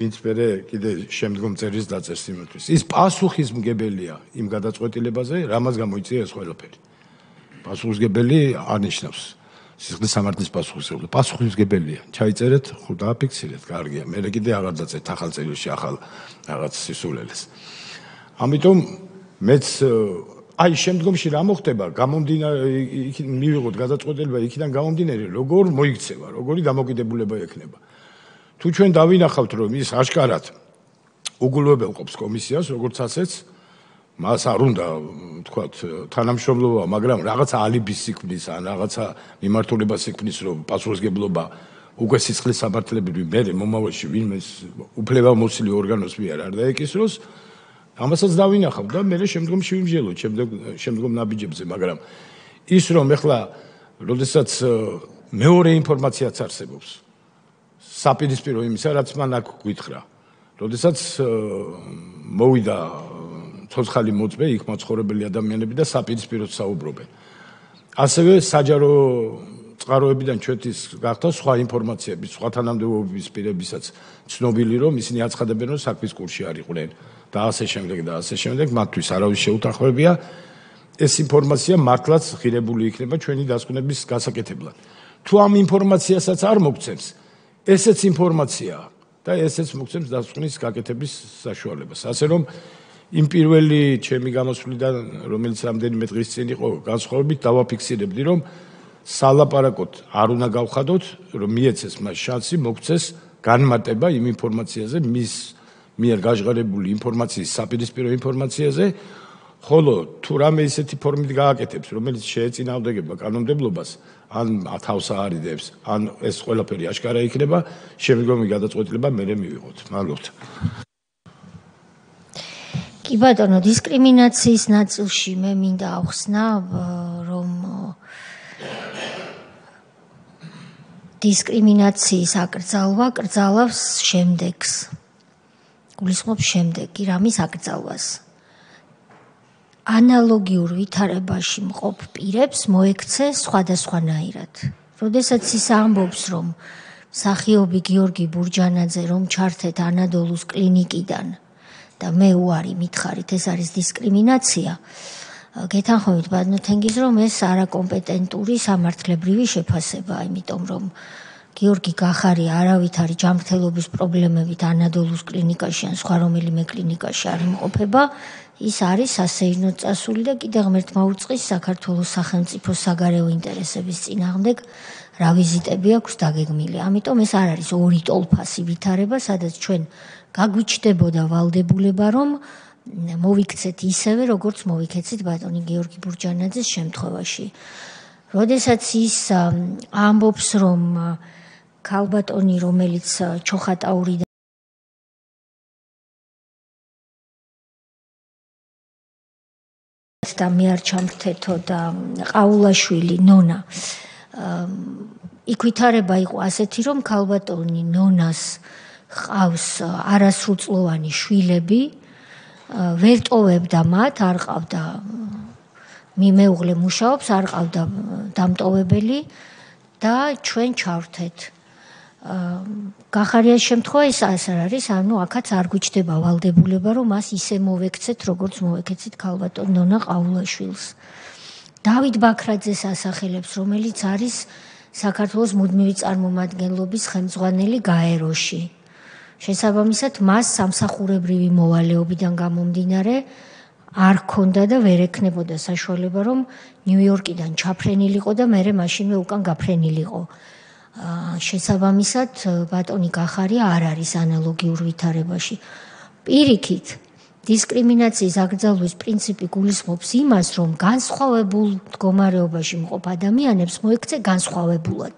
ვინც მერე კიდე შემდგომ წერილს დაწერს იმისთვის ის პასუხისმგებელია იმ გადაწყვეტილებაზე რამაც გამოიწია ეს ყველაფერი პასუხისმგებელი არნიშნავს სისხლის სამართლის პასუხისმგებელია ჩაიწერეთ ხო დააფიქსირეთ კარგია მე კიდე აღარ დაწერ ახალ წერილში ახალ რაღაც სისულელეს ამიტომ მეც აი შემდგომში რა მოხდება გამომდინარე მივიღოთ გადაწყვეტილება იქიდან გამომდინარე როგორ მოიქცევა როგორი დამოკიდებულება ექნება თუ ჩვენ დავინახავთ რომ ის აშკარად უგულვებელყოფს კომისიას როგორც ასეც მას არ უნდა თქვათ, თანამშრომლობა, მაგრამ რაღაცა ალიბის სიქმნის ან რაღაცა მიმართულებას სიქმნის, რომ პასუხისგებლობა უკვე სიცხლის სამართლებრივი მე მომავალში ვინმე უფლებამოსილი ორგანოს მიერ არ დაეკისროს, ამასაც დავინახავ და მე შემდგომში ვიმსჯელოთ, შემდგომ ნაბიჯებზე, მაგრამ ის რომ ეხლა როდესაც მეორე ინფორმაციაც არსებობს საპირისპირო იმისა, რაც მან აქ გითხრა. როდესაც მოვიდა ცოცხალი მოწმე, იქ მაცხოვრებელი ადამიანები და საპირისპიროდ საუბრობენ. ასევე საჯარო წყაროებიდან ჩვენთვის გახდა სხვა ინფორმაციები, სხვა თანამდებობების პირებისაც ცნობილი, რომ ისინი აცხადებენ, რომ საქმის კურსში არ იყვნენ და ასე შემდეგ, მათთვის არავის შეუთანხმებია. ეს ინფორმაცია მართლაც ღირებული იქნება ჩვენი დასკვნების გასაკეთებლად. თუ ამ ინფორმაციასაც არ მოგცემს, ესეც ინფორმაციაა და ესეც მოგცემს დასკვნის გაკეთების საშუალებას. ასე რომ იმ პირველი ჩემი გამოსვლიდან, რომელიც რამდენიმე დღის წინ იყო, განსხვავებით დავაფიქსირებდი, რომ სალაპარაკოდ არ უნდა გავხადოთ, რომ მიეცეს მას შანსი, მოგცეს განმარტება იმ ინფორმაციაზე, მის მიერ გაჟღერებული ინფორმაციის საპირისპირო ინფორმაციაზე, ხოლო თუ რამე ისეთი ფორმით გააკეთებს, რომელიც შეეწინააღმდეგება კანონმდებლობას, ან თავს აარიდებს, ან ეს ყველაფერი აშკარა იქნება, შემდგომი გადაწყვეტილება მერე მივიღოთ. მადლობთ. კი ბატონო, დისკრიმინაციის ნაწილში მე მინდა ავხსნა, რომ დისკრიმინაციის აკრძალვა კრძალავს შემდეგს. გულისხმობს შემდეგი რამის აკრძალვას. ანალოგიურ ვითარებაში მყოფ პირებს მოექცე სხვადასხვანაირად. როდესაც ის ამბობს, რომ მსახიობი გიორგი ბურჯანაძე რომ ჩართეთ ანადოლუს კლინიკიდან და მე უარი მითხარით, ეს არის დისკრიმინაცია. გეთანხმებით ბატონო თენგიზ, რომ ეს არაკომპეტენტური სამართლებრივი შეფასებაა, იმიტომ რომ გიორგი გახარია არავითარი ჯანმრთელობის პრობლემებით ანადოლუს კლინიკაში ან სხვა რომელიმე კლინიკაში არ იმყოფება, ის არის სასეირნოდ წასული და კიდევ ღმერთმა უწყის საქართველოს სახელმწიფოს საგარეო ინტერესების წინააღმდეგ რა ვიზიტები აქვს დაგეგმილი. ამიტომ ეს არ არის ორი ტოლფასი ვითარება, სადაც ჩვენ გაგვიჩნდებოდა ვალდებულება, რომ მოვიქცეთ ისევე, როგორც მოვიქეცით ბატონი გიორგი ბურჯანაძის შემთხვევაში. როდესაც ის ამბობს, რომ ქალბატონი, რომელიც ჩოხატაურიდან და მე არ ჩამრთეთო და ყაულაშვილი ნონა იქ ვითარება იყო ასეთი, რომ ქალბატონი ნონას ყავს არასრულწლოვანი შვილები, ვერ ტოვებდა მათ, არ ყავდა მიმეუღლე მუშაობს, არ ყავდა დამტოვებელი და ჩვენ ჩავრთეთ. გახარიას შემთხვევა ის ასე არის, ანუ აქაც არ გვიჩნდება ვალდებულება, რომ მას ისე მოვექცეთ, როგორც მოვექცეთ ქალბატონ ნონა ყაულაშვილს. დავით ბაქრაძეს ასახელებს, რომელიც არის საქართველოს მუდმივი წარმომადგენლობის ხელმძღვანელი გაეროში. შესაბამისად, მას სამსახურებრივი მოვალეობიდან გამომდინარე არ ჰქონდა და ვერ ექნებოდა საშუალება, რომ ნიუ-იორკიდან ჩაფრენილიყო და მერე მაშინვე უკან გაფრენილიყო. შესაბამისად, ბატონი გახარია არ არის ანალოგიურ ვითარებაში. პირიქით, დისკრიმინაციის აკრძალვის პრინციპი გულისხმობს იმას, რომ განსხვავებულ მდგომარეობაში მყოფ ადამიანებს მოექცე განსხვავებულად.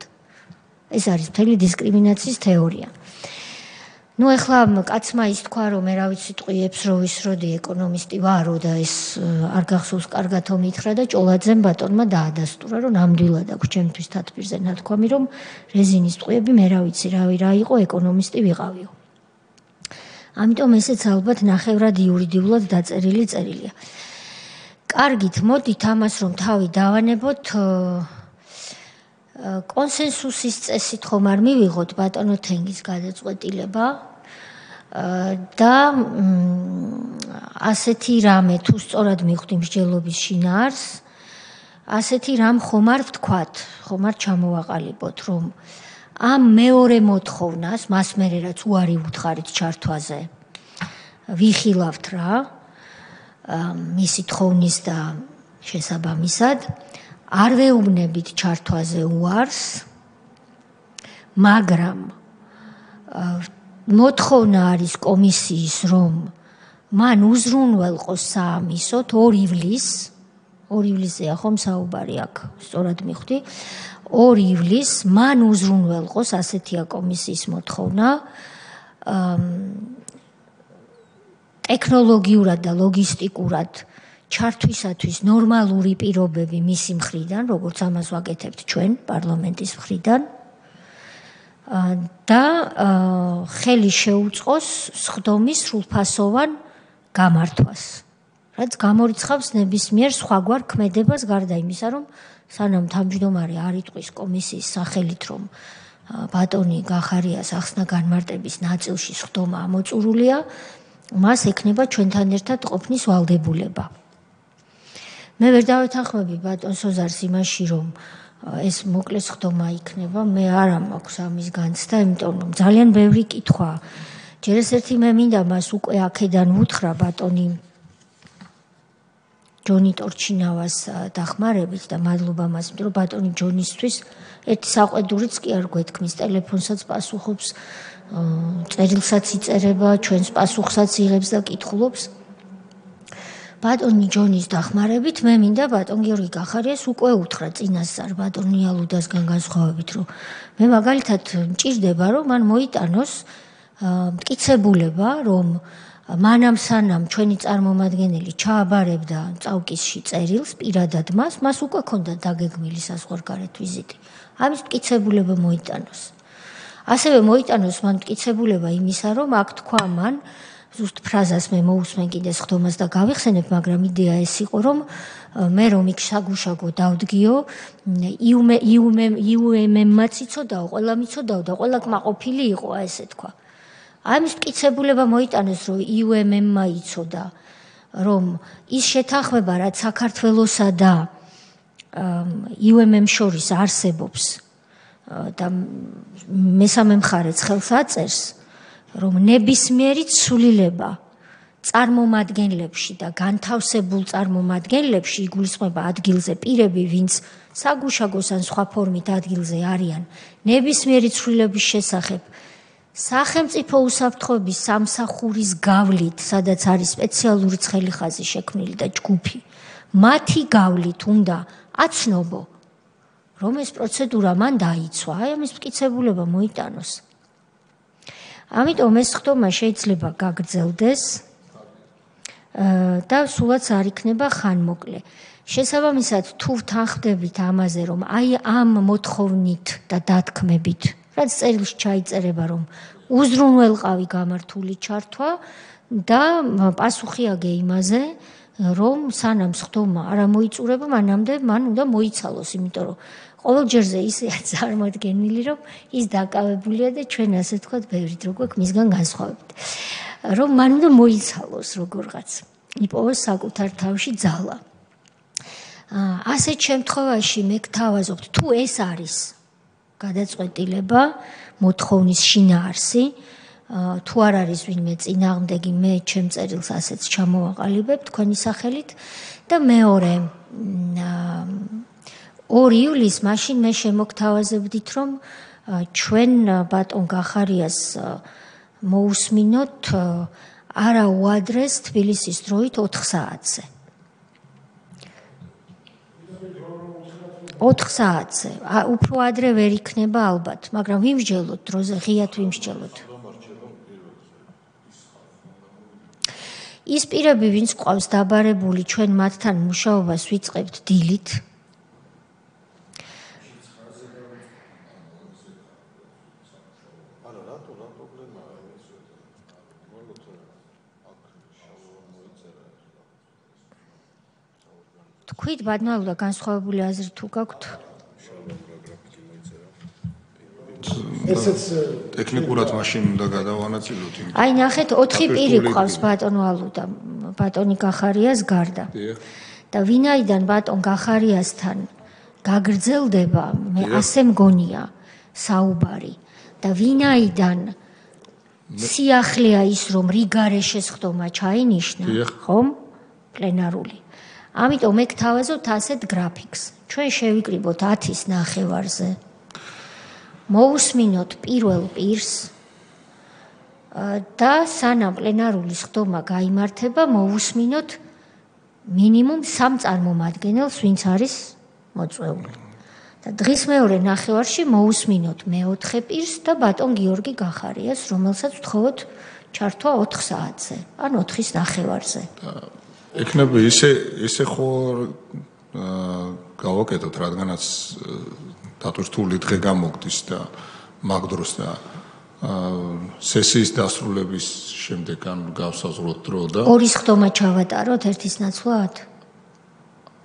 ეს არის მთელი დისკრიმინაციის თეორია. ნუ ეხლა კაცმა ის თქვა, რომ მე რა ვიცი ტყვიებს რო ვისროდი ეკონომისტი ვარო და ეს არ გახსოვს კარგათო მითხრა და ჭოლაძემ ბატონმა დაადასტურა, რომ ნამდვილად აქვს ჩემთვის თათბირზე ნათქვამი, რომ რეზინის ტყვიები მე რა ვიცი რა იყო ეკონომისტი ვიყავიო. ამიტომ ესეც ალბათ ნახევრად იურიდიულად დაწერილი წერილია. კარგით, მოდით ამას რომ თავი დავანებოთ, კონსენსუსის წესით ხომ არ მივიღოთ ბატონო თენგის გადაწყვეტილება და ასეთი რამე თუ სწორად მივხვდი მსჯელობის შინაარს, ასეთი რამ ხომ არ ვთქვათ, ხომ არ ჩამოვაყალიბოთ, რომ ამ მეორე მოთხოვნას, მას მერე რაც უარი ვუთხარით ჩართვაზე, ვიხილავთ რა, მისი თხოვნის და შესაბამისად, არ ვეუბნებით ჩართვაზე უარს, მაგრამ მოთხოვნა არის კომისიის, რომ მან უზრუნველყოს საამისოდ 2 ივლისს 2 ივლისზეა ხომ საუბარი აქ, სწორად მივხვდი. 2 ივლისს მან უზრუნველყოს ასეთია კომისიის მოთხოვნა. ტექნოლოგიურად და ლოგისტიკურად ჩართვისათვის ნორმალური პირობები მისი მხრიდან, როგორც ამას ვაკეთებთ ჩვენ პარლამენტის მხრიდან და ხელი შეუწყოს სხდომის სრულფასოვან გამართვას. რაც გამორიცხავს ნებისმიერ სხვაგვარ ქმედებას გარდა იმისა, რომ სანამ თავმჯდომარე არ იტყვის კომისიის სახელით, რომ ბატონი გახარიას ახსნა განმარტების ნაწილში სხდომა ამოწურულია, მას ექნება ჩვენთან ერთად ყოფნის ვალდებულება. მე ვერ დავეთანხმები ბატონ სოზარს იმაში, რომ ეს მოკლე სხდომა იქნება, მე არა მაქვს ამის განცდა, იმიტომ რომ ძალიან ბევრი კითხვა. ჯერ ერთი მე მინდა მას უკვე აქედან უთხრა ბატონი ჯონი ტორჩინავას დახმარებით და მადლობა მას, იმიტომ რომ ბატონი ჯონისთვის ერთი საყვედურიც კი არ გვეთქმის, ტელეფონსაც პასუხობს, წერილსაც იწერება, ჩვენს პასუხსაც იღებს და კითხულობს. ბატონი ჯონის დახმარებით მე მინდა ბატონ გიორგი გახარიას უკვე უთხრა წინასწარ ბატონ ნიალუდასგან განსხვავებით, რომ მე მაგალითად მჭირდება, რომ მან მოიტანოს მტკიცებულება, რომ მანამ სანამ ჩვენი წარმომადგენელი ჩააბარებდა წავკისში წერილს პირადად მას უკვე ქონდა დაგეგმილი საზღვარგარეთ ვიზიტი. ამის მტკიცებულება მოიტანოს. ასევე მოიტანოს მან მტკიცებულება იმისა, რომ აქ თქვა მან ზუსტ ფრაზას მე მოусმენ კიდე სხდომას და გავიხსენებ, მაგრამ იდეა ეს იყო, რომ მე რომ იქ საგუშაგო დავდგიო, იუმემ-მაც იცოდაო, ყველა მიცოდაო და ყველა კმაყოფილი იყო, ესე თქვა. ამის მტკიცებულება მოიტანოს, რომ იუმემ-მა იცოდა, რომ ის შეთანხმება, რაც საქართველოსა და იუმემ შორის არსებობს და მესამე მხარეც ხელს აწერს, რომ ნებისმიერი ცვლილება წარმომადგენლებში და განთავსებულ წარმომადგენლებში იგულისხმება ადგილზე პირები, ვინც საგუშაგოს ან სხვა ფორმით ადგილზე არიან, ნებისმიერი ცვლილების შესახებ სახელმწიფო უსაფრთხოების სამსახურის გავლით, სადაც არის სპეციალური ცხელი ხაზი შექმნილი და ჯგუფი, მათი გავლით უნდა აცნობო, რომ ეს პროცედურა მან დაიცვა, აი ამის მტკიცებულება მოიტანოს. ამიტომ ეს სხდომა შეიძლება გაგრძელდეს და სულაც არ იქნება ხანმოკლე. შესაბამისად, თუ თანხმდებით ამაზე, რომ აი ამ მოთხოვნით და დათქმებით, რაც წერილში ჩაიწერება, რომ უზრუნველყავი გამართული ჩართვა და პასუხი აგე იმაზე, რომ სანამ სხდომა არ მოიწურება, მანამდე მან უნდა მოიცალოს, იმიტომ რომ ყოველ ჯერზე ისეა წარმოდგენილი, რომ ის დაკავებულია და ჩვენ ასე ვთქვათ, ბევრით რო გვაქვს მისგან განსხვავებით. რომ მან უნდა მოიცალოს როგორღაც, იპოვოს საკუთარ თავში ძალა. ასეთ შემთხვევაში მე გთავაზობთ, თუ ეს არის გადაწყვეტილება, მოთხოვნის შინაარსი, თუ არ არის ვინმე წინააღმდეგი, მე ჩემ წერილს ასეც ჩამოვაყალიბებ თქვენი სახელით და მეორე 2 ივლისს მაშინ მე შემოგთავაზებდით, რომ ჩვენ ბატონ გახარიას მოусმინოთ არა უადრეს თბილისის დროით 4 საათზე. 4 საათზე. უფრო ადრე ვერ იქნება ალბათ, მაგრამ ვიმსჯელოთ დროზე, ღიად ვიმსჯელოთ. ის პირები, ვინც ყავს დაბარებული, ჩვენ მათთან მუშაობას ვიწყებთ დილით. თქვით ბადნალუდა განსხვავებული აზრი თუ გაქვთ? ტექნიკურად მაშინ უნდა გადავანაწილოთ. აი ნახეთ, 4 პირი ყავს ბატონ ვალუდა, ბატონი გახარიას გარდა. და ვინაიდან ბატონ გახარიასთან გაგრძელდება, მე ასე მგონია საუბარი. და ვინაიდან სიახლეა ის, რომ რიგარეშე სხდომა ჩაინიშნა, ხომ? პლენარული. ამიტომ მე გთავაზობთ ასეთ გრაფიკს. ჩვენ შევიკრიბოთ 10-ის ნახევარზე. მოусმინოთ პირველ პირს და სანამ პლენარული სხდომა გაიმართება, მოусმინოთ მინიმუმ 3 წარმომადგენელს, ვინც არის მოწვეული. და დღის მეორე ნახევარში მოусმინოთ მეოთხე პირს და ბატონ გიორგი გახარიას, რომელსაც ვთხოვოთ ჩართვა 4 საათზე, ან 4-ის ნახევარზე. ეკნები ისე ხო გავაკეთოთ, რადგანაც დატვირთული დღე გამოგდის და მაგ დროს და სესიის დასრულების შემდეგ ან გავსაზღვროთ დრო და ორის ხდომა ჩავატაროთ ერთის ნაცვლად?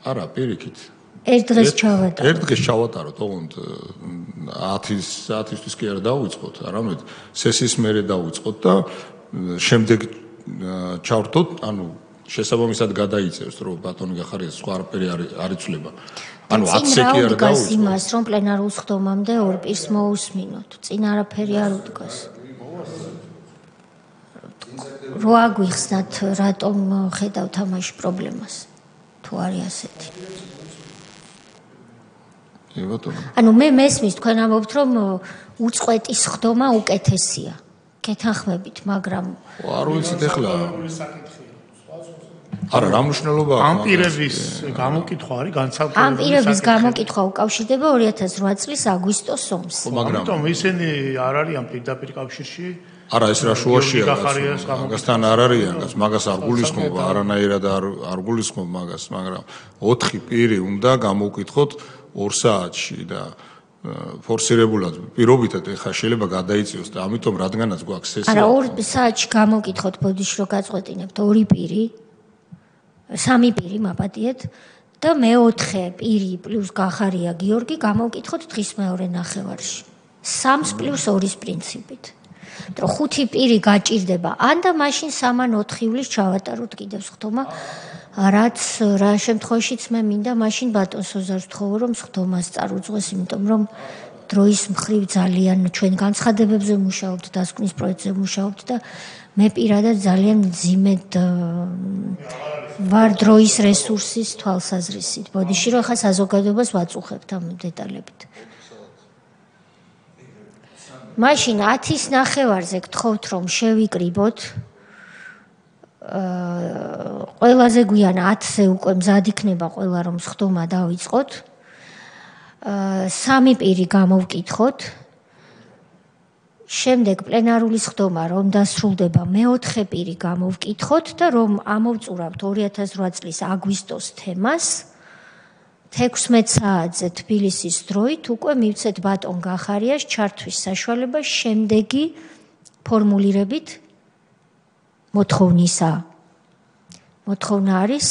არა, პირიქით. ერთ დღეს ჩავატაროთ. ერთ დღეს ჩავატაროთ, ოღონდ 10 საათისთვის კი არ დავიწყოთ, არამედ სესიის მერე დავიწყოთ და შემდეგ ჩავრთოთ, ანუ შესაბამისად გადაიწერს, რომ ბატონი გახარიას სხვა არაფერი არ იცვლება. ანუ 10 სეკი არ დავიწყოთ. იმას, რომ პლენარულ ხდომამდე ორ პირს მოусმინოთ. წინ არაფერი არ უდგას. რო აგვიხსნათ, რატომ ხედავთ ამაში პრობლემას? თუ არის ასეთი. ანუ მე მესმის თქვენ ამბობთ, რომ უწყვეტის ხდომა უკეთესია. გეთანხმებით, მაგრამ არ ვიცით ახლა. არა, რა მნიშვნელობა აქვს? ამ პირების გამოკითხვა არის განსაკუთრებული. ამ პირების გამოკითხვა უკავშირდება 2008 წლის აგვისტოს ომს. მაგრამ ისინი არ არიან პირდაპირ კავშირში. არა, ეს რა შუაშია, მაგასთან არ არიან, მაგას არ გულისხმობა, არანაირად არ გულისხმობა მაგას, მაგრამ 4 პირი უნდა გამოვკითხოთ 2 საათში და ფორსირებულად პირობითად ეხა შეიძლება გადაიწიოს და ამიტომ რადგანაც გვაქვს სესია. არა, 2 საათში გამოვკითხოთ, ბოდიში რო გაწყვეტინებთ 2 პირი, 3 პირი მაპატიეთ და მეოთხე პირი პლუს გახარია გიორგი გამოვკითხოთ დღის მეორე ნახევარში. 3 + 2-ის პრინციპით. რო 5 პირი გაჭირდება, ან და მაშინ 3 ან 4 ივლის ჩავატაროთ კიდევ ხდომა, რაც რა შემთხვევაშიც მე მინდა მაშინ ბატონ სოზარს ვთხოვო, რომ ხდომას წარუძღვეს, იმიტომ რომ დროის მხრივ ძალიან ჩვენ განცხადებებზე მუშაობთ, დასკვნის პროექტზე მუშაობთ და მე პირადად ძალიან მძიმედ ვარ დროის რესურსის თვალსაზრისით. ბოდიში რომ ხა საზოგადოებას ვაწუხებთ ამ დეტალებით. მაშინ 10-ის ნახევარზე გთხოვთ რომ შევიკრიბოთ ყველაზე გვიან 10-ზე უკვე მზად იქნება ყველა რომ ხდომა დავიწყოთ. 3 პირი გამოვკითხოთ. შემდეგ პლენარული ხდომა რომ დასრულდება, მეოთხე პირი გამოვკითხოთ და რომ ამოვწურავთ 2008 წლის აგვისტოს თემას 16 საათზე თბილისის დროით უკვე მივცეთ ბატონ გახარიას ჩართვის საშუალება შემდეგი ფორმულირებით მოთხოვნისა. მოთხოვნა არის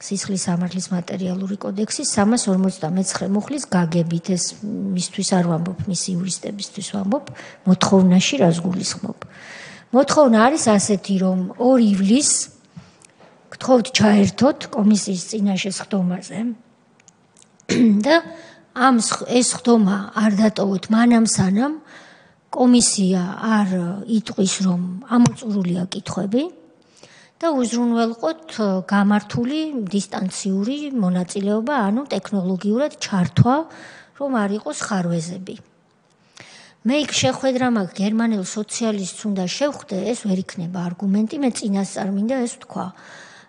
სისხლის სამართლის მატერიალური კოდექსის 359 მუხლის გაგებით. ეს მისთვის არ ვამბობ, მისი იურისტებისთვის ვამბობ, მოთხოვნაში რას გულისხმობ. მოთხოვნა არის ასეთი, რომ 2 ივლისს გთხოვთ ჩაერთოთ კომისიის წინაშე ხდომაზე და ეს ხდომა არ დატოვოთ მანამ სანამ კომისია არ იტყვის, რომ ამოწურულია კითხვები და უზრუნველყოთ გამართული დისტანციური მონაწილეობა, ანუ ტექნოლოგიურად ჩართვა, რომ არ იყოს ხარვეზები. მე იქ შეხვედრა მაგ გერმანელ სოციალისტს უნდა შევხვდე, ეს ვერ იქნება არგუმენტი, მე წინასწარ მინდა ეს ვთქვა.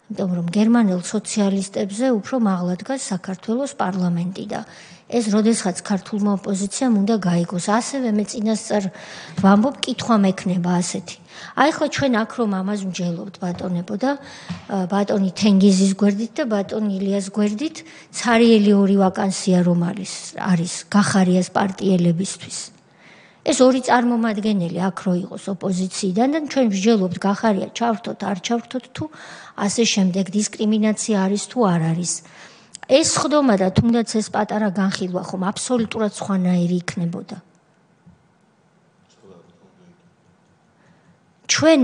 იმიტომ რომ გერმანელ სოციალისტებზე უფრო მაღლა დგას საქართველოს პარლამენტი და ეს როდესაც ქართულმა ოპოზიციამ უნდა გაიგოს. ასევე მე წინასწარ ვამბობ, კითხვა მექნება ასეთი. აი ხო ჩვენ აქ რომ ამას მჯელობთ ბატონებო და ბატონი თენგიზის გვერდით და ბატონ ილიას გვერდით ცარიელი 2 ვაკანსია რომ არის გახარიას პარტიელებისთვის. ეს 2 წარმომადგენელი აქ რო იყოს ოპოზიციიდან და ჩვენ ვჯელობთ გახარია ჩავრთოთ, არ ჩავრთოთ თუ ასე შემდეგ დისკრიმინაცია არის თუ არ არის. ეს ხდომა და თუნდაც ეს პატარა განხილვა ხომ აბსოლუტურად სხვანაირი იქნებოდა. ჩვენ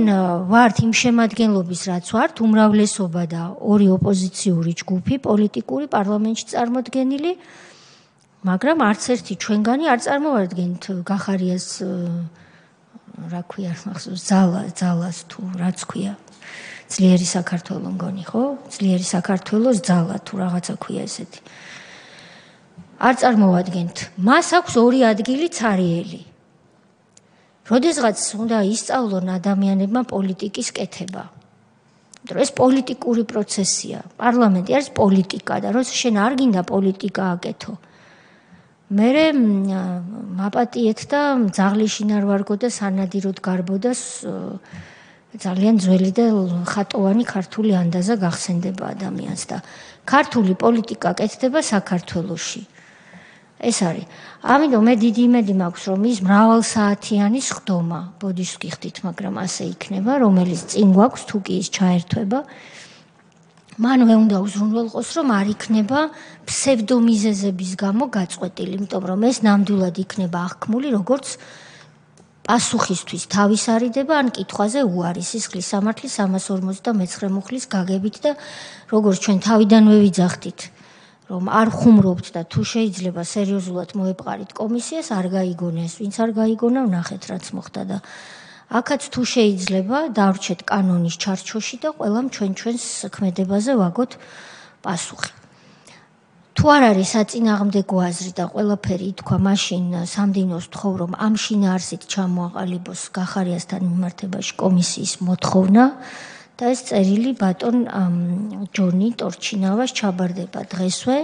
ვართ იმ შემადგენლობის რაც ვართ, უმრავლესობა და 2 ოპოზიციური ჯგუფი, პოლიტიკური პარლამენტში წარმოდგენილი, მაგრამ არც ერთი ჩვენგანი არ წარმოვარდგენთ გახარიას რა ქვია მახსოვს ძალას თუ რაც ქვია. ძლიერი საქართველო მგონი, ხო? ძლიერი საქართველოს ძალა თუ რაღაცა ქვია ესეთი. არ წარმოვადგენთ. მას აქვს 2 ადგილი ცარიელი. როდესღაც უნდა ისწავლონ ადამიანებმა პოლიტიკის კეთება. იმიტომ რომ ეს პოლიტიკური პროცესია. პარლამენტი არის პოლიტიკა და როცა შენ არ გინდა პოლიტიკა აკეთო. მერე მაპატიეთ და ძაღლიშინ არ ვარგო და სანადიროდ გარბოდა ძალიან ძველი და ხატოვანი ქართული ანდაზა გახსენდება ადამიანს და ქართული პოლიტიკა კეთდება საქართველოში. ეს არის. ამიტომ მე დიდი იმედი მაქვს, რომ ის მრავალსაათიანი სხდომა, ბოდიშს გიხდით, მაგრამ ასე იქნება, რომელიც წინ გვაქვს, თუ კი ის ჩაერთვება, მანვე უნდა უზრუნველყოს, რომ არ იქნება ფსევდომიზეზების გამო გაწყვეტილი, იმიტომ რომ ეს ნამდვილად იქნება აღქმული, როგორც პასუხისთვის თავის არიდება, ან კითხვაზე უარი სისხლის სამართლის 359 მუხლის გაგებით და როგორც ჩვენ თავიდანვე ვიძახდით, რომ არ ხუმრობთ და თუ შეიძლება სერიოზულად მოეპყარით კომისიას, არ გაიგონეს, ვინც არ გაიგონა, ვნახეთ რაც მოხდა და აქაც თუ შეიძლება დავრჩეთ კანონის ჩარჩოში და ყველამ ჩვენს ქმედებაზე ვაგოთ პასუხი. თუ არ არის საწინააღმდეგო აზრი და ყველაფერი ითქვა მაშინ სამდივნოს ვთხოვ, რომ ამ შინაარსით ჩამოაყალიბოს გახარიასთან მიმართებაში კომისიის მოთხოვნა და ეს წერილი ბატონ ჯონი ტორჩინავას ჩაბარდება დღესვე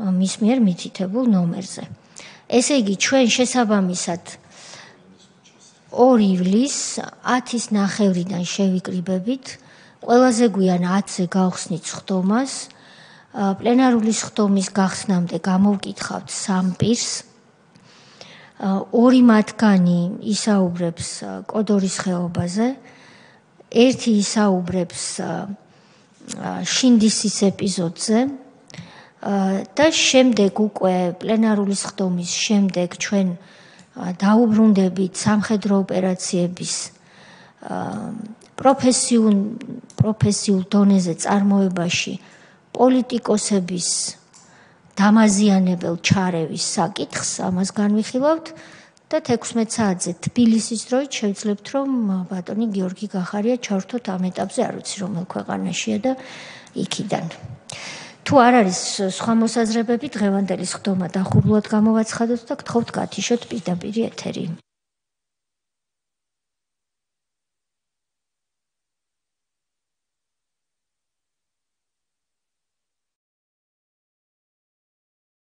მის მიერ მითითებულ ნომერზე. ესე იგი, ჩვენ შესაბამისად 2 ივლისს 10:30-დან შევიკრიბებით, ყველაზე გვიან 10-ზე გავხსნით სხდომას, პლენარული სხდომის გახსნამდე გამოვკითხავთ 3 პირს. 2 მათგანი ისაუბრებს კოდორის ხეობაზე, ერთი ისაუბრებს შინდისის ეპიზოდზე და შემდეგ უკვე პლენარული სხდომის შემდეგ ჩვენ დაუბრუნდებით სამხედრო ოპერაციების პროფესიულ დონეზე წარმოებაში პოლიტიკოსების დამაზიანებელ ჩარევის საკითხს, ამას განვიხილავთ და 16 საათზე თბილისის დროით შევძლებთ, რომ ბატონი გიორგი გახარია ჩავრთოთ ამ ეტაპზე, არ ვიცი რომელ ქვეყანაშია და იქიდან. თუ არ არის სხვა მოსაზრებები, დღევანდელი სხდომა დახურულად გამოვაცხადოთ და გთხოვთ გათიშოთ პირდაპირ ეთერი.